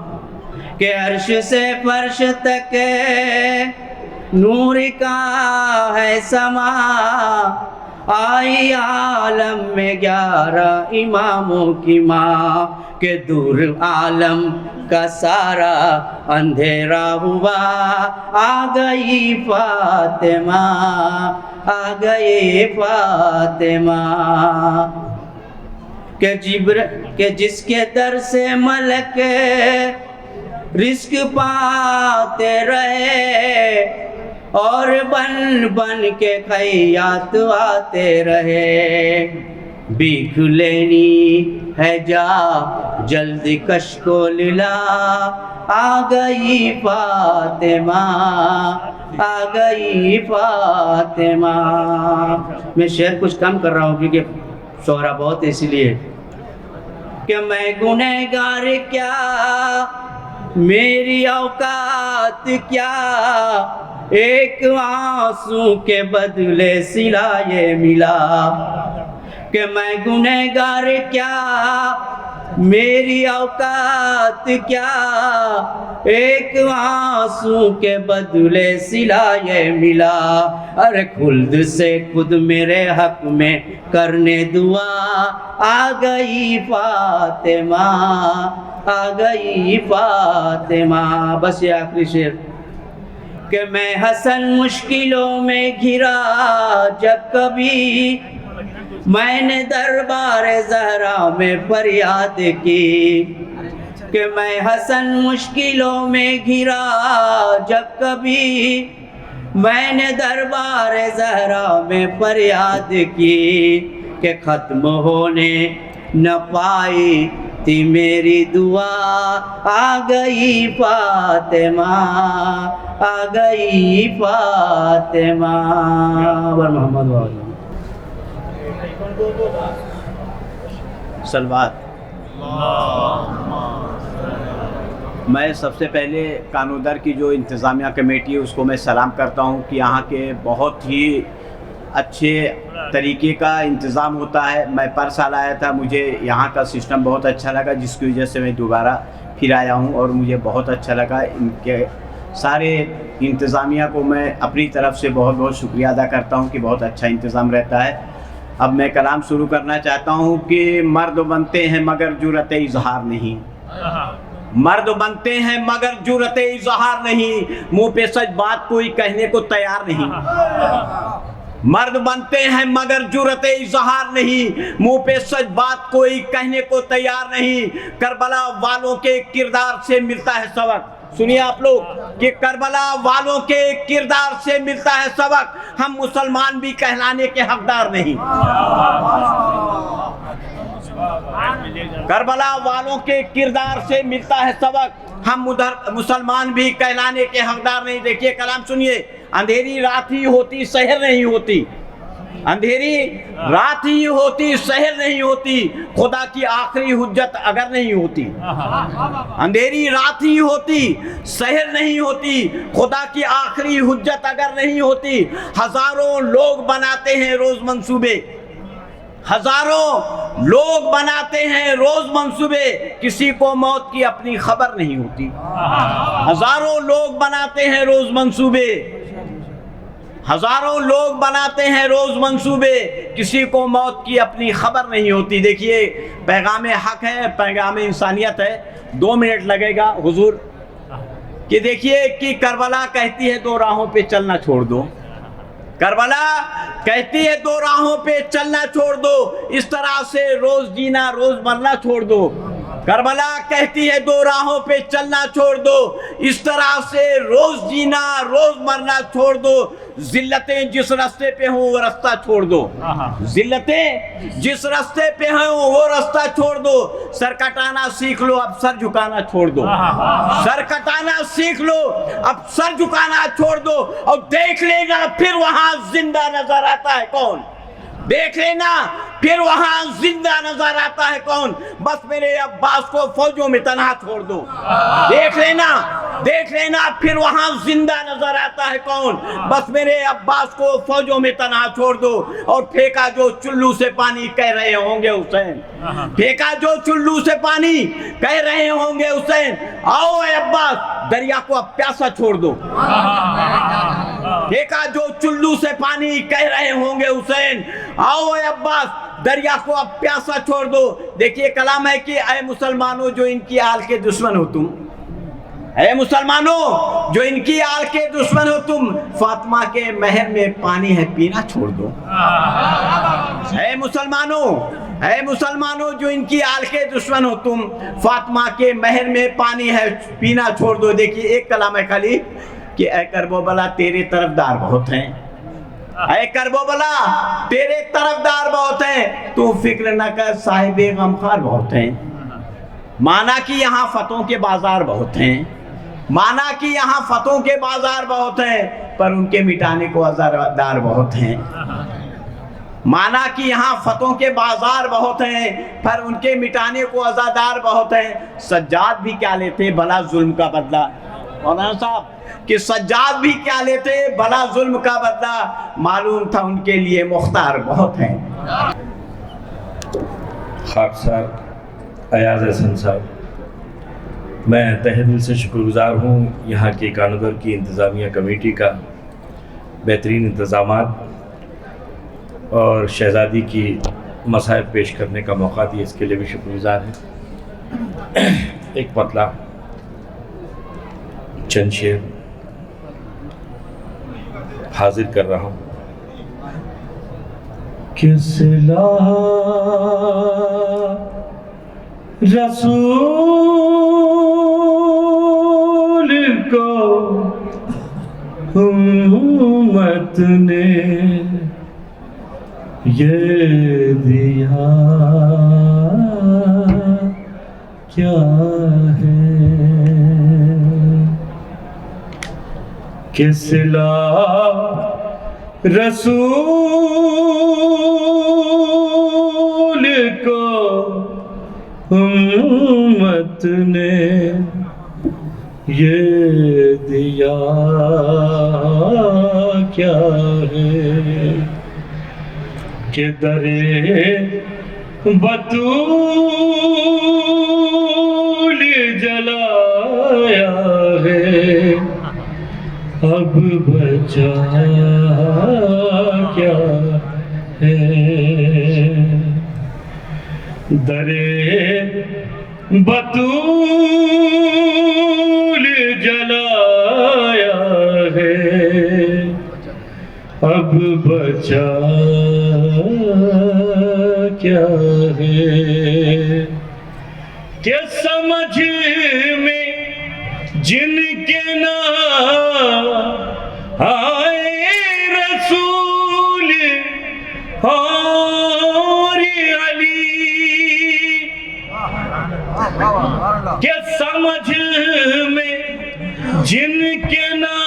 के अर्श से फर्श तक नूर का है समा, आई आलम में 11 इमामों की माँ। के दूर आलम का सारा अंधेरा हुआ, आ गई फातिमा, आ गई फातिमा। के जिसके दर से मलक रिस्क पाते रहे, और बन बन के खैयात आते रहे। भीख लेनी है जा जल्दी कश को लिला, आ गई फातिमा, आ गई फातिमा। मैं शेर कुछ कम कर रहा हूँ क्योंकि शोहरा बहुत है, इसलिए कि मैं गुनहगार क्या, मेरी औकात क्या, एक आंसू के बदले सिला ये मिला। कि मैं गुनहगार क्या, मेरी औकात क्या, एक आंसू के बदले सिला ये मिला। अरे खुल्द से खुद मेरे हक में करने दुआ, आ गई फातिमा, आ गई फातिमा। बस ये आखिरी शेर कि मैं हसन मुश्किलों में घिरा जब कभी, मैंने दरबार ज़हरा में फरियाद की। कि मैं हसन मुश्किलों में घिरा जब कभी, मैंने दरबार ज़हरा में फरियाद की। कि ख़त्म होने न पाई थी मेरी दुआ, आ गई फातिमा, आ गई फातिमा। मोहम्मद सलवात। मैं सबसे पहले कानूदर की जो इंतज़ामिया कमेटी है उसको मैं सलाम करता हूँ कि यहाँ के बहुत ही अच्छे तरीके का इंतज़ाम होता है। मैं पर साल आया था, मुझे यहाँ का सिस्टम बहुत अच्छा लगा, जिसकी वजह से मैं दोबारा फिर आया हूँ और मुझे बहुत अच्छा लगा। इनके सारे इंतज़ामिया को मैं अपनी तरफ से बहुत बहुत शुक्रिया अदा करता हूँ कि बहुत अच्छा इंतज़ाम रहता है। अब मैं कलाम शुरू करना चाहता हूँ कि मर्द बनते हैं मगर जुर्रत इजहार नहीं, मर्द बनते हैं मगर जुर्रत इजहार नहीं, मुंह पे सच बात कोई कहने को तैयार नहीं। मर्द बनते हैं मगर जुर्रत इजहार नहीं, मुंह पे सच बात कोई कहने को तैयार नहीं। करबला वालों के किरदार से मिलता है सबक, सुनिए आप लोग कि करबला वालों के किरदार से मिलता है सबक, हम मुसलमान भी कहलाने के हकदार नहीं। करबला वालों के किरदार से मिलता है सबक, हम उधर मुसलमान भी कहलाने के हकदार नहीं। देखिए कलाम सुनिए, अंधेरी रात ही होती शहर नहीं होती, अंधेरी रात ही होती शहर नहीं होती, खुदा की आखिरी हुज्जत अगर नहीं होती। अंधेरी रात ही होती शहर नहीं होती, खुदा की आखिरी हुज्जत अगर नहीं होती। हजारों लोग बनाते हैं रोज मंसूबे, हजारों लोग बनाते हैं रोज मंसूबे, किसी को मौत की अपनी खबर नहीं होती। हजारों लोग बनाते हैं रोज मंसूबे, हजारों लोग बनाते हैं रोज मंसूबे, किसी को मौत की अपनी खबर नहीं होती। देखिए पैगाम हक है, पैगाम इंसानियत है। 2 मिनट लगेगा हुजूर कि देखिए कि करबला कहती है 2 राहों पे चलना छोड़ दो, करबला कहती है 2 राहों पे चलना छोड़ दो, इस तरह से रोज जीना रोज मरना छोड़ दो। करबला कहती है 2 राहों पे चलना छोड़ दो, इस तरह से रोज जीना रोज मरना छोड़ दो। जिल्लतें जिस रास्ते पे हों वो रास्ता छोड़ दो, जिल्लतें जिस रास्ते पे हों वो रास्ता छोड़ दो। सर कटाना सीख लो अब सर झुकाना छोड़ दो, सर कटाना सीख लो अब सर झुकाना छोड़ दो। और देख लेना फिर वहां जिंदा नजर आता है कौन, देख लेना फिर वहां जिंदा नजर आता है कौन। बस मेरे अब्बास को फौजों में तनहा छोड़ दो, देख लेना, देख लेना फिर वहां जिंदा नजर आता है कौन। बस मेरे अब्बास को फौजों में तनहा छोड़ दो। और फेंका जो चुल्लू से पानी कह रहे होंगे हुसैन, फेंका जो चुल्लू से पानी कह रहे होंगे हुसैन, आओ ए अब्बास दरिया को अब प्यासा छोड़ दो। फेंका जो चुल्लू से पानी कह रहे होंगे हुसैन, आओ ए अब्बास दरिया को अब प्यासा छोड़ दो। देखिए कलाम है कि ऐ मुसलमानों जो इनकी आल के दुश्मन हो तुम, ऐ मुसलमानों जो इनकी आल के दुश्मन हो तुम, फातिमा के महर में पानी है पीना छोड़ दो। ऐ मुसलमानों, ऐ मुसलमानों जो इनकी आल के दुश्मन हो तुम, फातिमा के महर में पानी है पीना छोड़ दो। देखिए एक कलाम है खाली कि ऐ करबला तेरे तरफदार बहुत हैं, ऐ करबला तेरे तरफदार बहुत हैं, तू फिक्र न कर साहिबे गमखार बहुत हैं। माना कि यहाँ फतों के बाजार बहुत हैं, माना कि यहाँ फतों के बाजार बहुत हैं, पर उनके मिटाने को अज़ादार बहुत हैं। माना कि यहाँ फतों के बाजार बहुत हैं, पर उनके मिटाने को अज़ादार बहुत हैं। सज्जाद भी क्या लेते भला जुल्म का बदला, मौलाना साहब कि सज्जाद भी क्या लेते भला जुल्म का बदला, मालूम था उनके लिए मुख्तार बहुत हैं। खाकसार अयाज हसन साहब, मैं तहे दिल से शुक्रगुजार हूँ यहाँ के कानूदर की इंतज़ामिया कमेटी का, बेहतरीन इंतज़ामात और शहज़ादी की मसाइब पेश करने का मौका दिया, इसके लिए भी शुक्रगुजार हैं। एक पतला चंद शेर हाजिर कर रहा हूँ। किसला रसूल को उम्मत ने ये दिया क्या है, किसला रसूल को उम्मत ने ये दिया क्या है, कि दरे बतूल जलाया है, अब बचा क्या है। दरे बतूल जलाया है, अब बचा क्या है कि समझ में जिनके ना आए रसूल और अली, के समझ में जिनके ना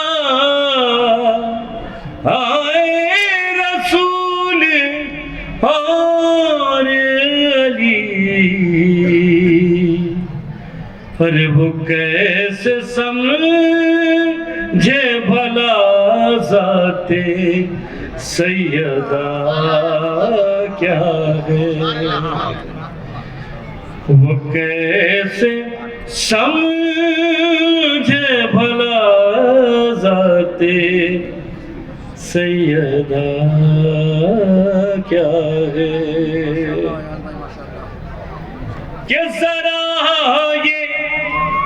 आए रसूल और अली, पर वो कैसे समझे भला ज़ाते सैयदा क्या है, वो कैसे समझे भला ज़ाते सैयदा क्या है, कि जरा ये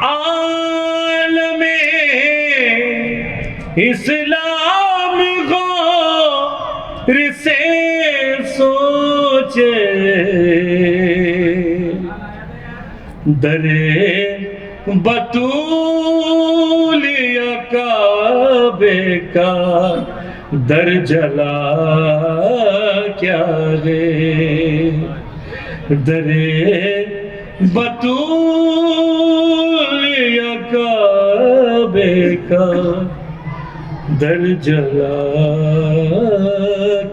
आलमे इस्लाम गौर से सोचे, दरे बतूल काबे का दर जला क्या है, दरे बतूल काबे का दर जला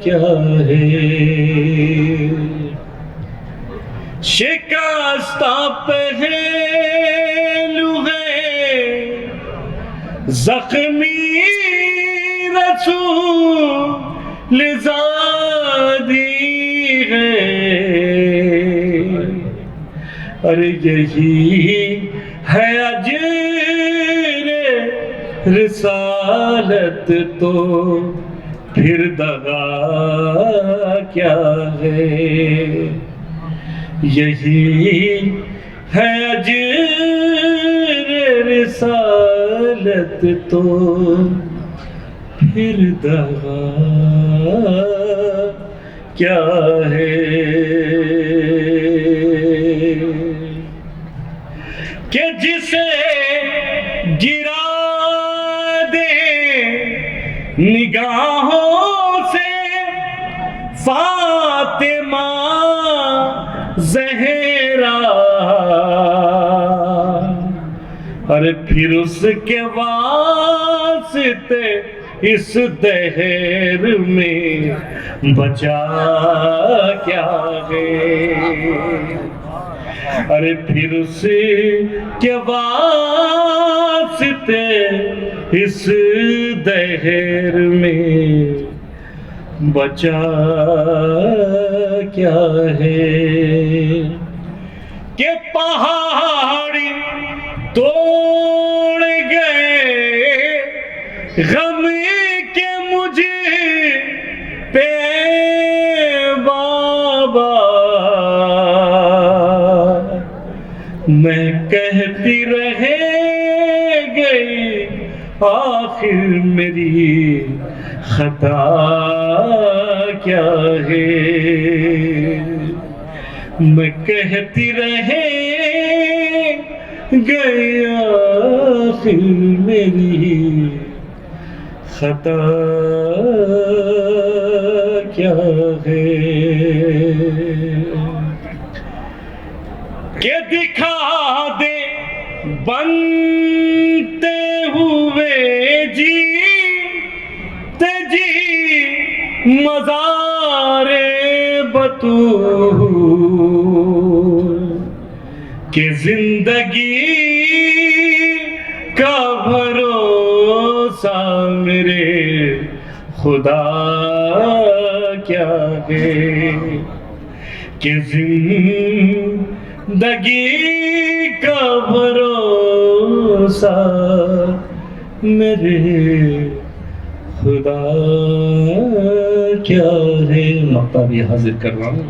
क्या है, शिकस्ता पहलू है जख्मी रसूल ज़ादी है, अरे यही है अजर रिसालत, तो फिर दगा क्या है, यही है अजर रिसालत, तो फिर दगा क्या है, कि जिसे गिरा दे निगाहों से फातिमा ज़हरा, अरे फिर उसके वास्ते इस दहर में बचा क्या है, अरे फिर उसके वास्ते इस दहर में बचा क्या है, कि पहाड़ी तोड़ गए गम के मुझे पे बाबा, मैं कहती रह गई आखिर मेरी खता क्या है, मैं कहती रह गई आखिर मेरी खता क्या है, के दिखा दे बनते हुए जी तेजी मज़ारे बतूल, के जिंदगी का भरोसा मेरे खुदा क्या है, कि जिंदगी का भरोसा मेरे खुदा क्या है। मक्ता भी हाजिर कर रहा हूँ।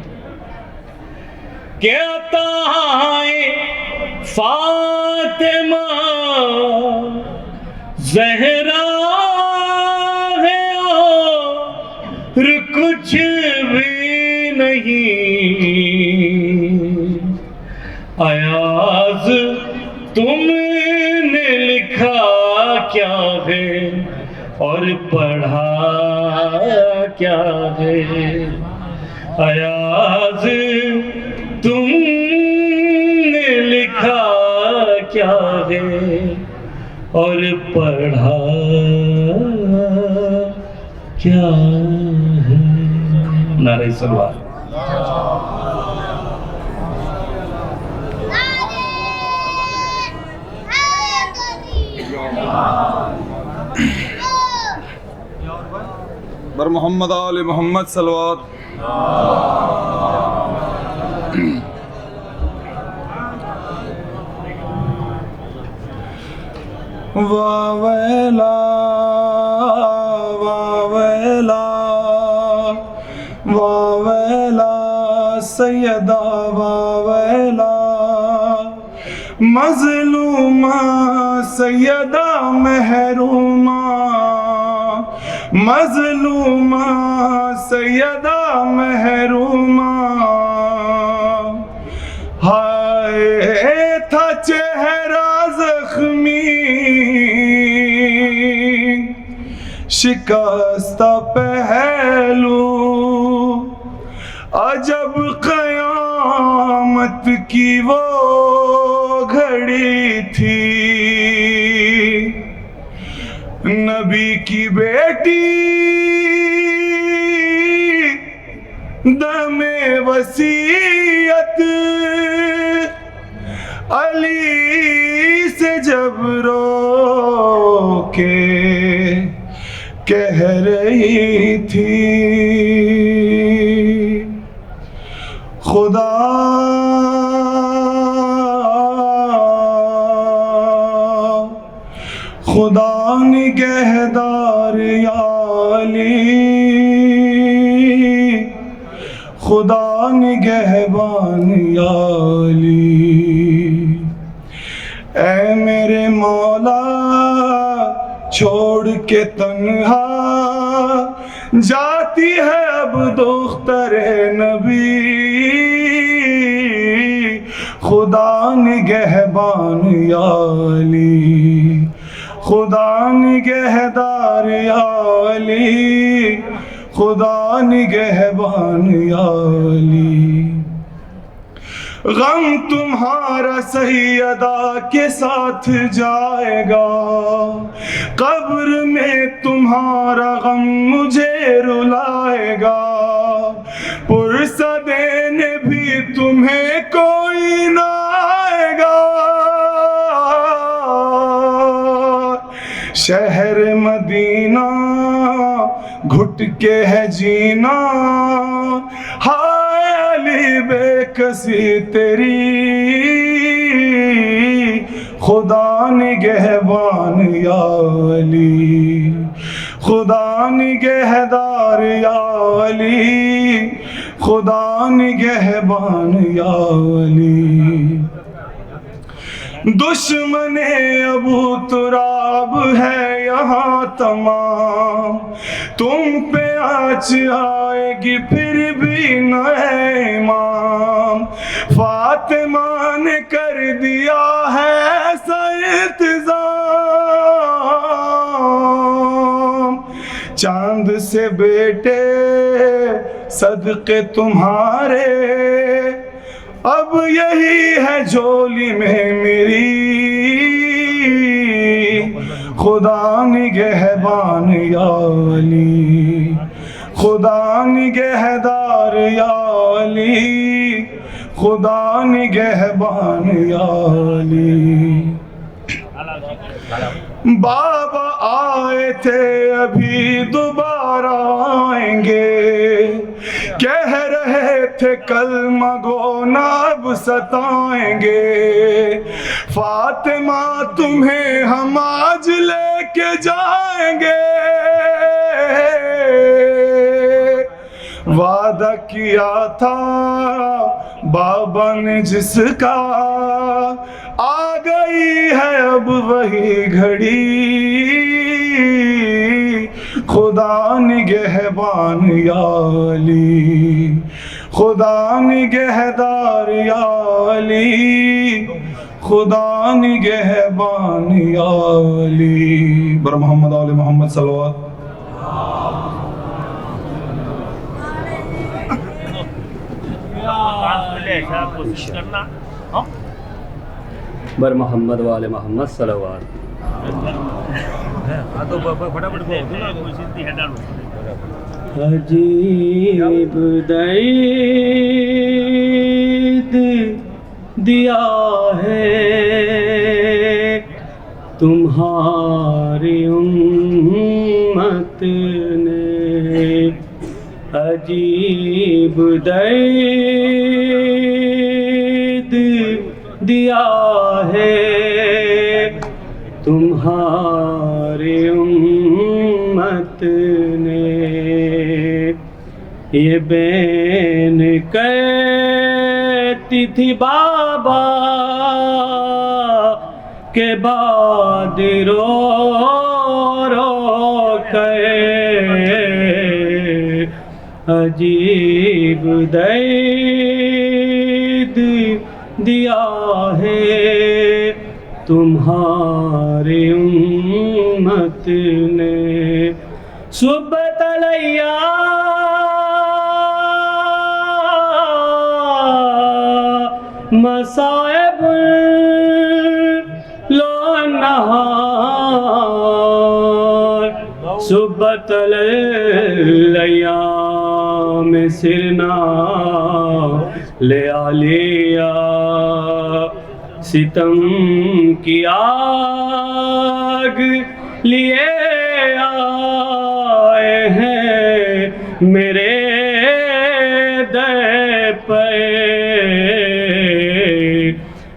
के अताए फातिमा ज़हरा है और कुछ भी नहीं। अयाज तुमने लिखा क्या है और पढ़ा क्या है। अयाज तुमने लिखा क्या है और पढ़ा क्या है। नारे सलवार। बर मोहम्मद आले मोहम्मद सलवात। वावेला वावेला वावेला सैयदा वावेला मजलूमा सैयदा महरूमा मजलूमा सैयदा महरूमा। हाय था चेहरा जख्मी शिकस्ता पहलू अजब कयामत की वो घड़ी थी। नबी की बेटी दमे वसीयत अली से जब रो के कह रही थी। खुदा खुदा निगहदार या अली खुदा निगहबान या अली। ऐ मेरे मौला छोड़ के तन्हा जाती है अब दुख्तरे नबी। खुदा निगहबान या अली खुदा निगहदार या अली खुदा निगहबान या अली। गम तुम्हारा सैयदा के साथ जाएगा कब्र में तुम्हारा गम मुझे रुलाएगा। पुरसा देने भी तुम्हें कोई ना आएगा। शहर मदीना घुट के है जीना हाय अली बेकसी तेरी। खुदा निगहबान या अली खुदा निगहदार या अली खुदा निगहबान या अली। दुश्मने अबू तुराब है यहाँ तमाम तुम पे आँच आएगी फिर भी न है इमाम। फातिमा ने कर दिया है ऐसा इंतजाम चांद से बेटे सदके तुम्हारे अब यही है झोली में मेरी। खुदा निगहबान या अली खुदा निगहदार या अली खुदा निगहबान या अली। बाबा आए थे अभी दोबारा आएंगे कह रहे थे कल मगो नाब सताएंगे। फातिमा तुम्हें हम आज लेके जाएंगे वादा किया था बाबा ने जिसका आ गई है अब वही घड़ी, खुदा निगहबान या अली, खुदा निगहदार या अली, खुदा निगहबान या अली। बर मोहम्मद आले मोहम्मद सल्लल्लाहु कोशिश करना। बर मोहम्मद वाले मोहम्मद सलवात। अजीब दर्द दिया है तुम्हारी उम्मत ने, अजीब दर्द दिया है तुम्हारी उम्मत ने। ये बैन कहती थी बाबा के बाद रो रो कर, अजीब दर्द दिया है तुम्हारी उम्मत ने। सुबह तलैया मसाइब लो नहार, सुबह तलैया में सिरना ले आलिया, सितम की आग लिए आए हैं मेरे दर पर,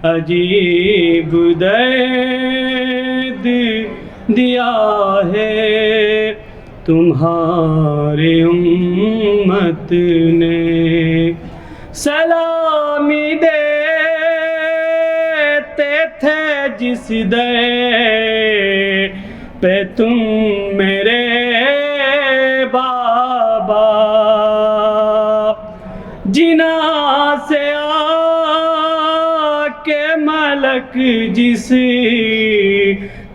अजीब दर्द दिया है तुम्हारी उम्मत ने। सलामी देते थे जिस दर पे तुम मेरे बाबा, जिना से आके मलक जिस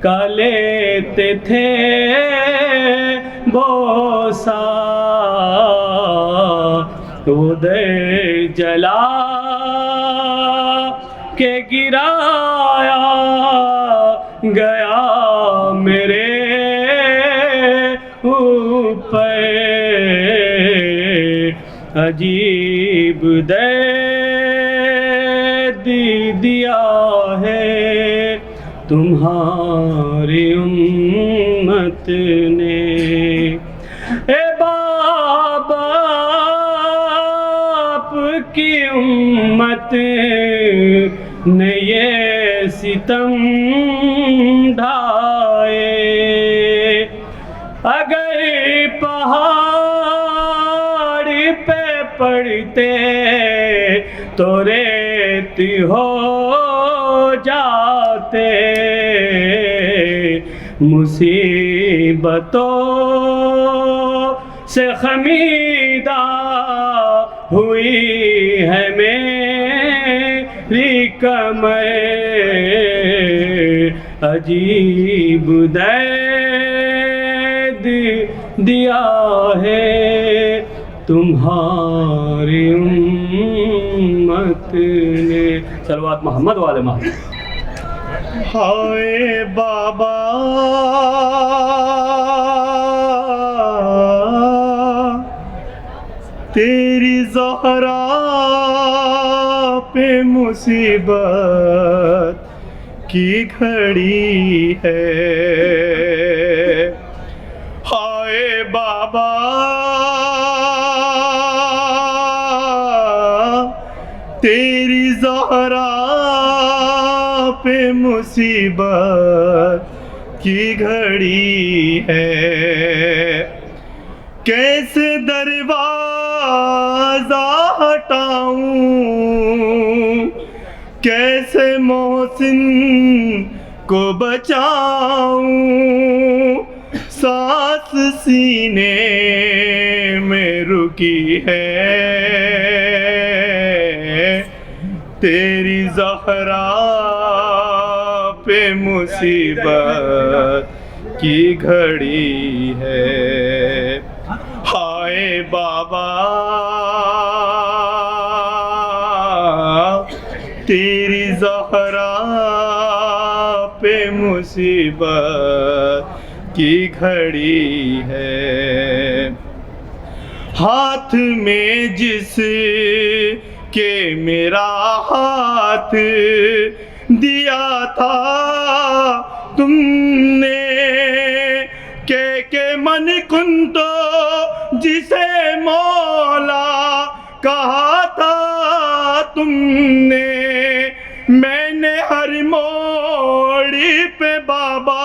का लेते थे बोसा, वो दर जला के गिराया गया मेरे ऊपर, अजीब दर्द दिया है तुम्हारी उम्मत ने। ए बाबा आपकी उम्मत ने ये सितम ढाए, अगर पहाड़ पे पड़ते तो रेत हो जाते, मुसीबतों से खमीदा हुई है मेरी कमर, अजीब दर्द दिया है तुम्हारी उम्मत ने। सलवात मोहम्मद वाले मोहम्मद। हाय बाबा तेरी ज़हरा पे मुसीबत की घड़ी है, हाय बाबा तेरी ज़हरा पे मुसीबत की घड़ी है, कैसे दरवाज़ा हटाऊं हुस्न को बचाऊं, सांस सीने में रुकी है, तेरी ज़हरा पे मुसीबत की घड़ी है। हाय बाबा तेरी ज़हरा पे मुसीबत की घड़ी है। हाथ में जिस के मेरा हाथ दिया था तुमने, के मन कुंतो जिसे मौला कहा था तुमने, मैंने हर मोड़ी पे बाबा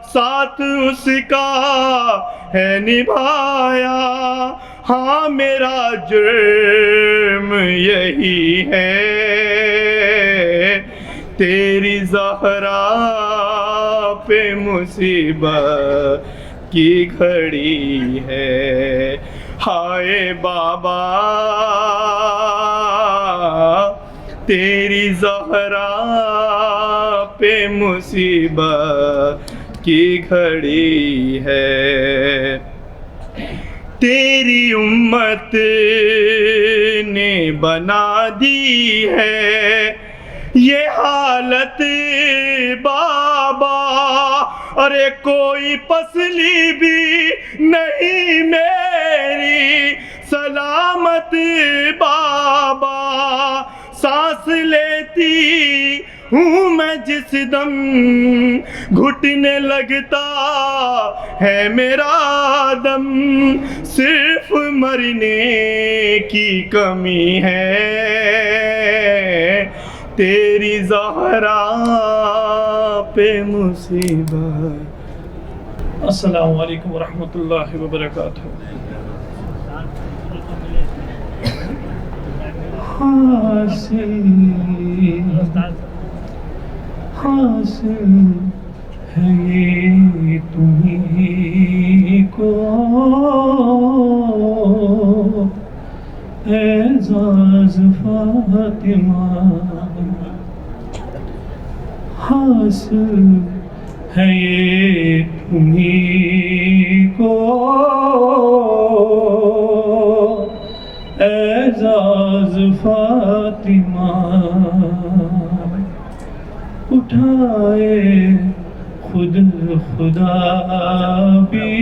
साथ उसका है निभाया। हाँ मेरा जुर्म यही है, तेरी ज़हरा पे मुसीबत की घड़ी है। हाय बाबा तेरी ज़हरा पे मुसीबत की घड़ी है। तेरी उम्मत ने बना दी है ये हालत बाबा, अरे कोई पसली भी नहीं मेरी सलामत बाबा। सांस लेती हूँ मैं जिस दम, घुटने लगता है मेरा दम, सिर्फ मरने की कमी है, तेरी ज़हरा पे मुसीबत। अस्सलामु अलैकुम वरहमतुल्लाहि वबरकातुहू। हासिल है ये तुम्हीं को एज़ाज़ फ़ातिमा, हासिल है ये तुम्हीं को एज़ाज़ फ़ातिमा। उठाए खुद खुदा भी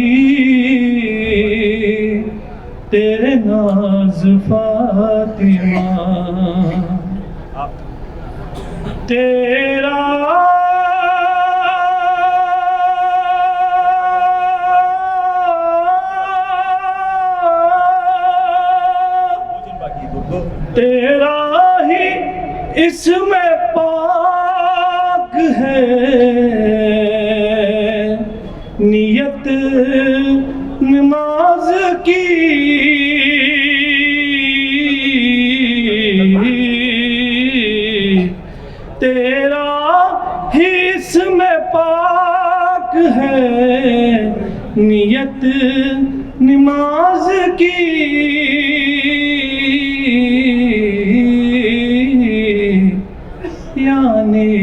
तेरे नाज फ़ातिमा। तेरा तेरा ही इसमें पाक है, नियत नमाज की तेरा ही इसमें पाक है, नियत नमाज की यानी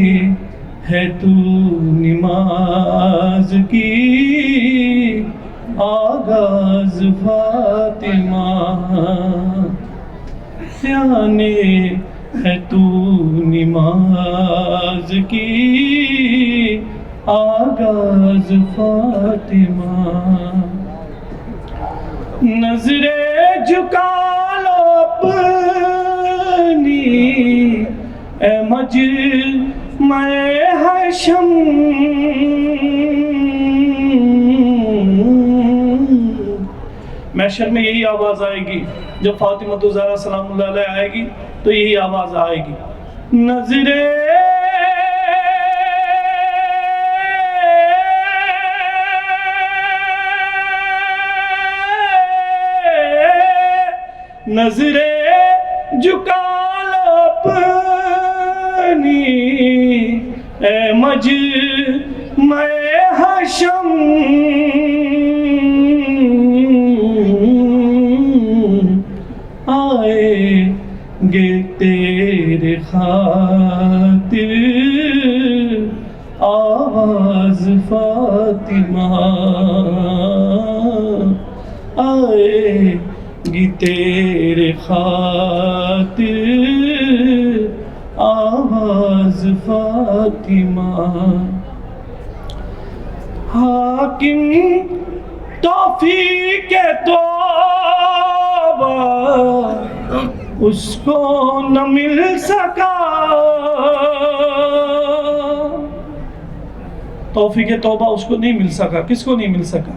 है तू नमाज की आगाज फातिमा। यानी है तू नमाज की आगाज फातिमा। नजरे झुका लो अपनी ए मजमे हशम, महशर में यही आवाज आएगी जब फातिमा तो ज़हरा सलामुल्लाह अलैहा आएगी तो यही आवाज आएगी। नजरे नजरे झुका लो अपनी आज मैं हशम आएंगे तेरे खातिर आवाज फातिमा आएगी तेरे खातिर आवाज फातिमा। हाकिम तौफीक तौबा उसको न मिल सका, तौफीक तौबा उसको नहीं मिल सका। किसको नहीं मिल सका?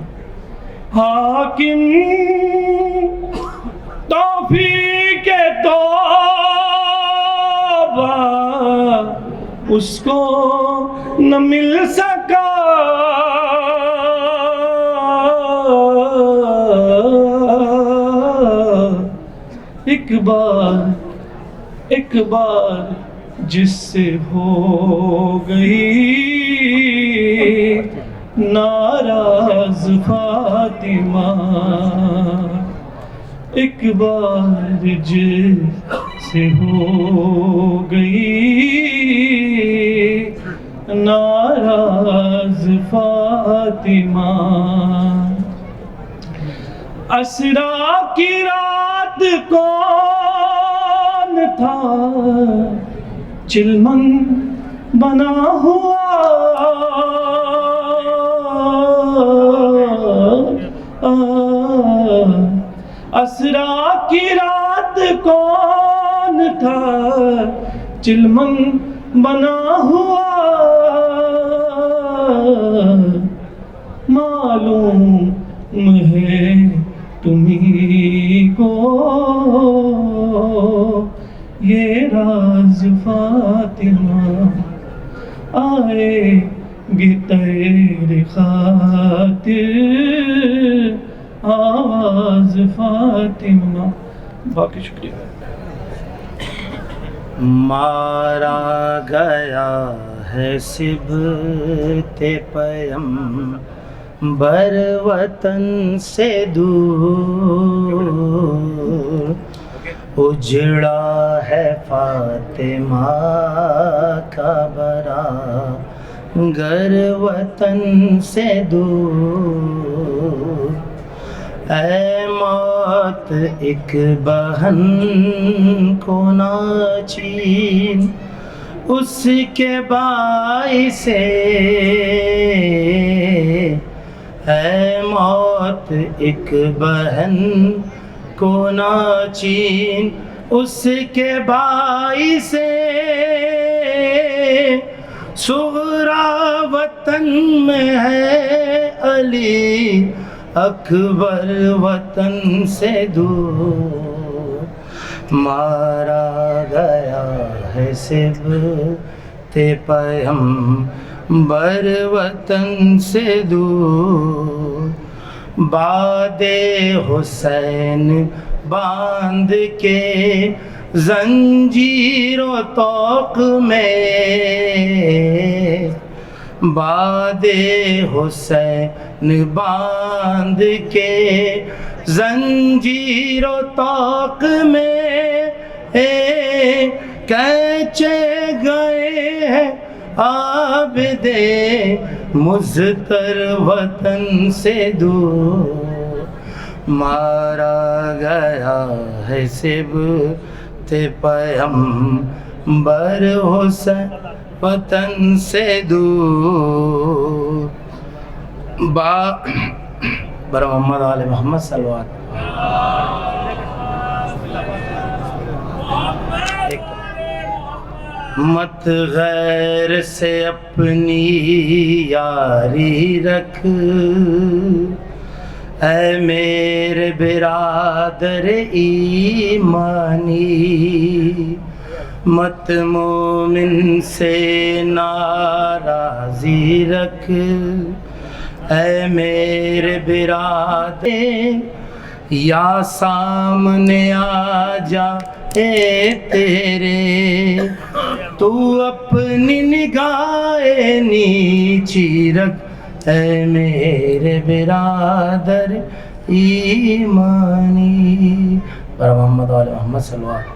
हाकिम तौफीक तौबा उसको न मिल सका। एक बार जिससे हो गई नाराज फातिमा, एक बार जिससे हो गई नाराज फातिमा। असरा की रात कौन था चिलमन बना हुआ, असरा की रात कौन था चिलमन बना हुआ। मालूम है तुम्हीं को ये राज फातिमा, आएगी तेरे खातिर आवाज फातिमा। बाकी शुक्रिया। मारा गया है सिबते पयम बर वतन से दूर, उजड़ा है फातिमा का बरा गर वतन से दूर। ऐ मौत एक बहन को ना छीन उसके बाइसे, है मौत एक बहन को ना छीन उसके बाइसे। सुगरा वतन में है अली अकबर वतन से दूर, मारा गया है सिबते पयम बर वतन से दूर। बादे हुसैन बांध के जंजीरों तौक में, बादे हुसैन बांध के जंजीरों तौक में कैचे गए हैं आबिदे मुज़्तर वतन से दूर, मारा गया है सिबते पैगंबर हुसैन वतन से दूर। बर मोहम्मद आले मोहम्मद सल्लल्लाहु मत गैर से अपनी यारी रख, ऐ मेरे बिरादर ईमानी। मत मोमिन से नाराज़ी रख, ऐ मेरे बिरादर या सामने आ जा तेरे। तू अपनी निगाहे नीची रख है मेरे बिरादर ईमानी। पर मोहम्मद वाले मोहम्मद सल्लल्लाहु अलैहि वसल्लम।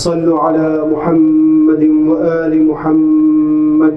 सल्लु अला मुहम्मद व आलि मुहम्मद।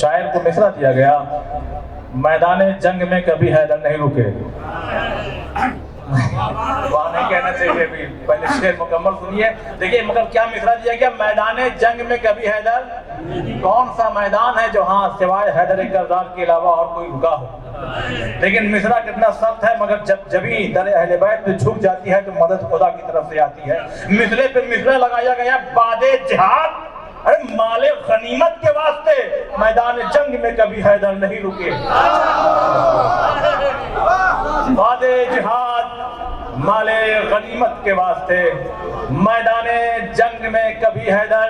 शायर को मिसरा दिया गया मैदान जंग में कभी हैदर नहीं रुके। वहाँ नहीं कहना चाहिए भी, पहले शेर मुकम्मल सुनिए। देखिए मगर क्या मिसरा दिया गया, मैदान जंग में कभी हैदर, कौन सा मैदान है जहाँ सिवाय हैदर करदार के अलावा और कोई रुका हो। लेकिन मिसरा कितना सख्त है, मगर जब भी दर अहले बैत पे झुक जाती है तो मदद खुदा की तरफ से आती है। मिसरे पे मिसरा लगाया गया, बादे जिहाद, अरे माले गनीमत के वास्ते मैदान जंग में कभी हैदर नहीं रुके। बादे जिहाद माले गनीमत के वास्ते मैदान जंग में कभी हैदर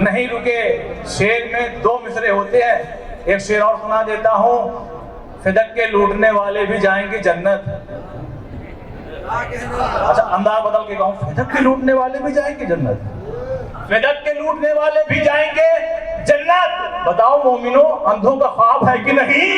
नहीं रुके। शेर में दो मिसरे होते हैं, एक शेर और सुना देता हूँ। फिदक के लूटने वाले भी जाएंगे जन्नत। अच्छा अंदाज बदल के कहूँ, फिदक के लूटने वाले भी जाएंगे जन्नत, फिदक के लूटने वाले भी जाएंगे जन्नत। बताओ मोमिनो, अंधों का ख्वाब है कि नहीं?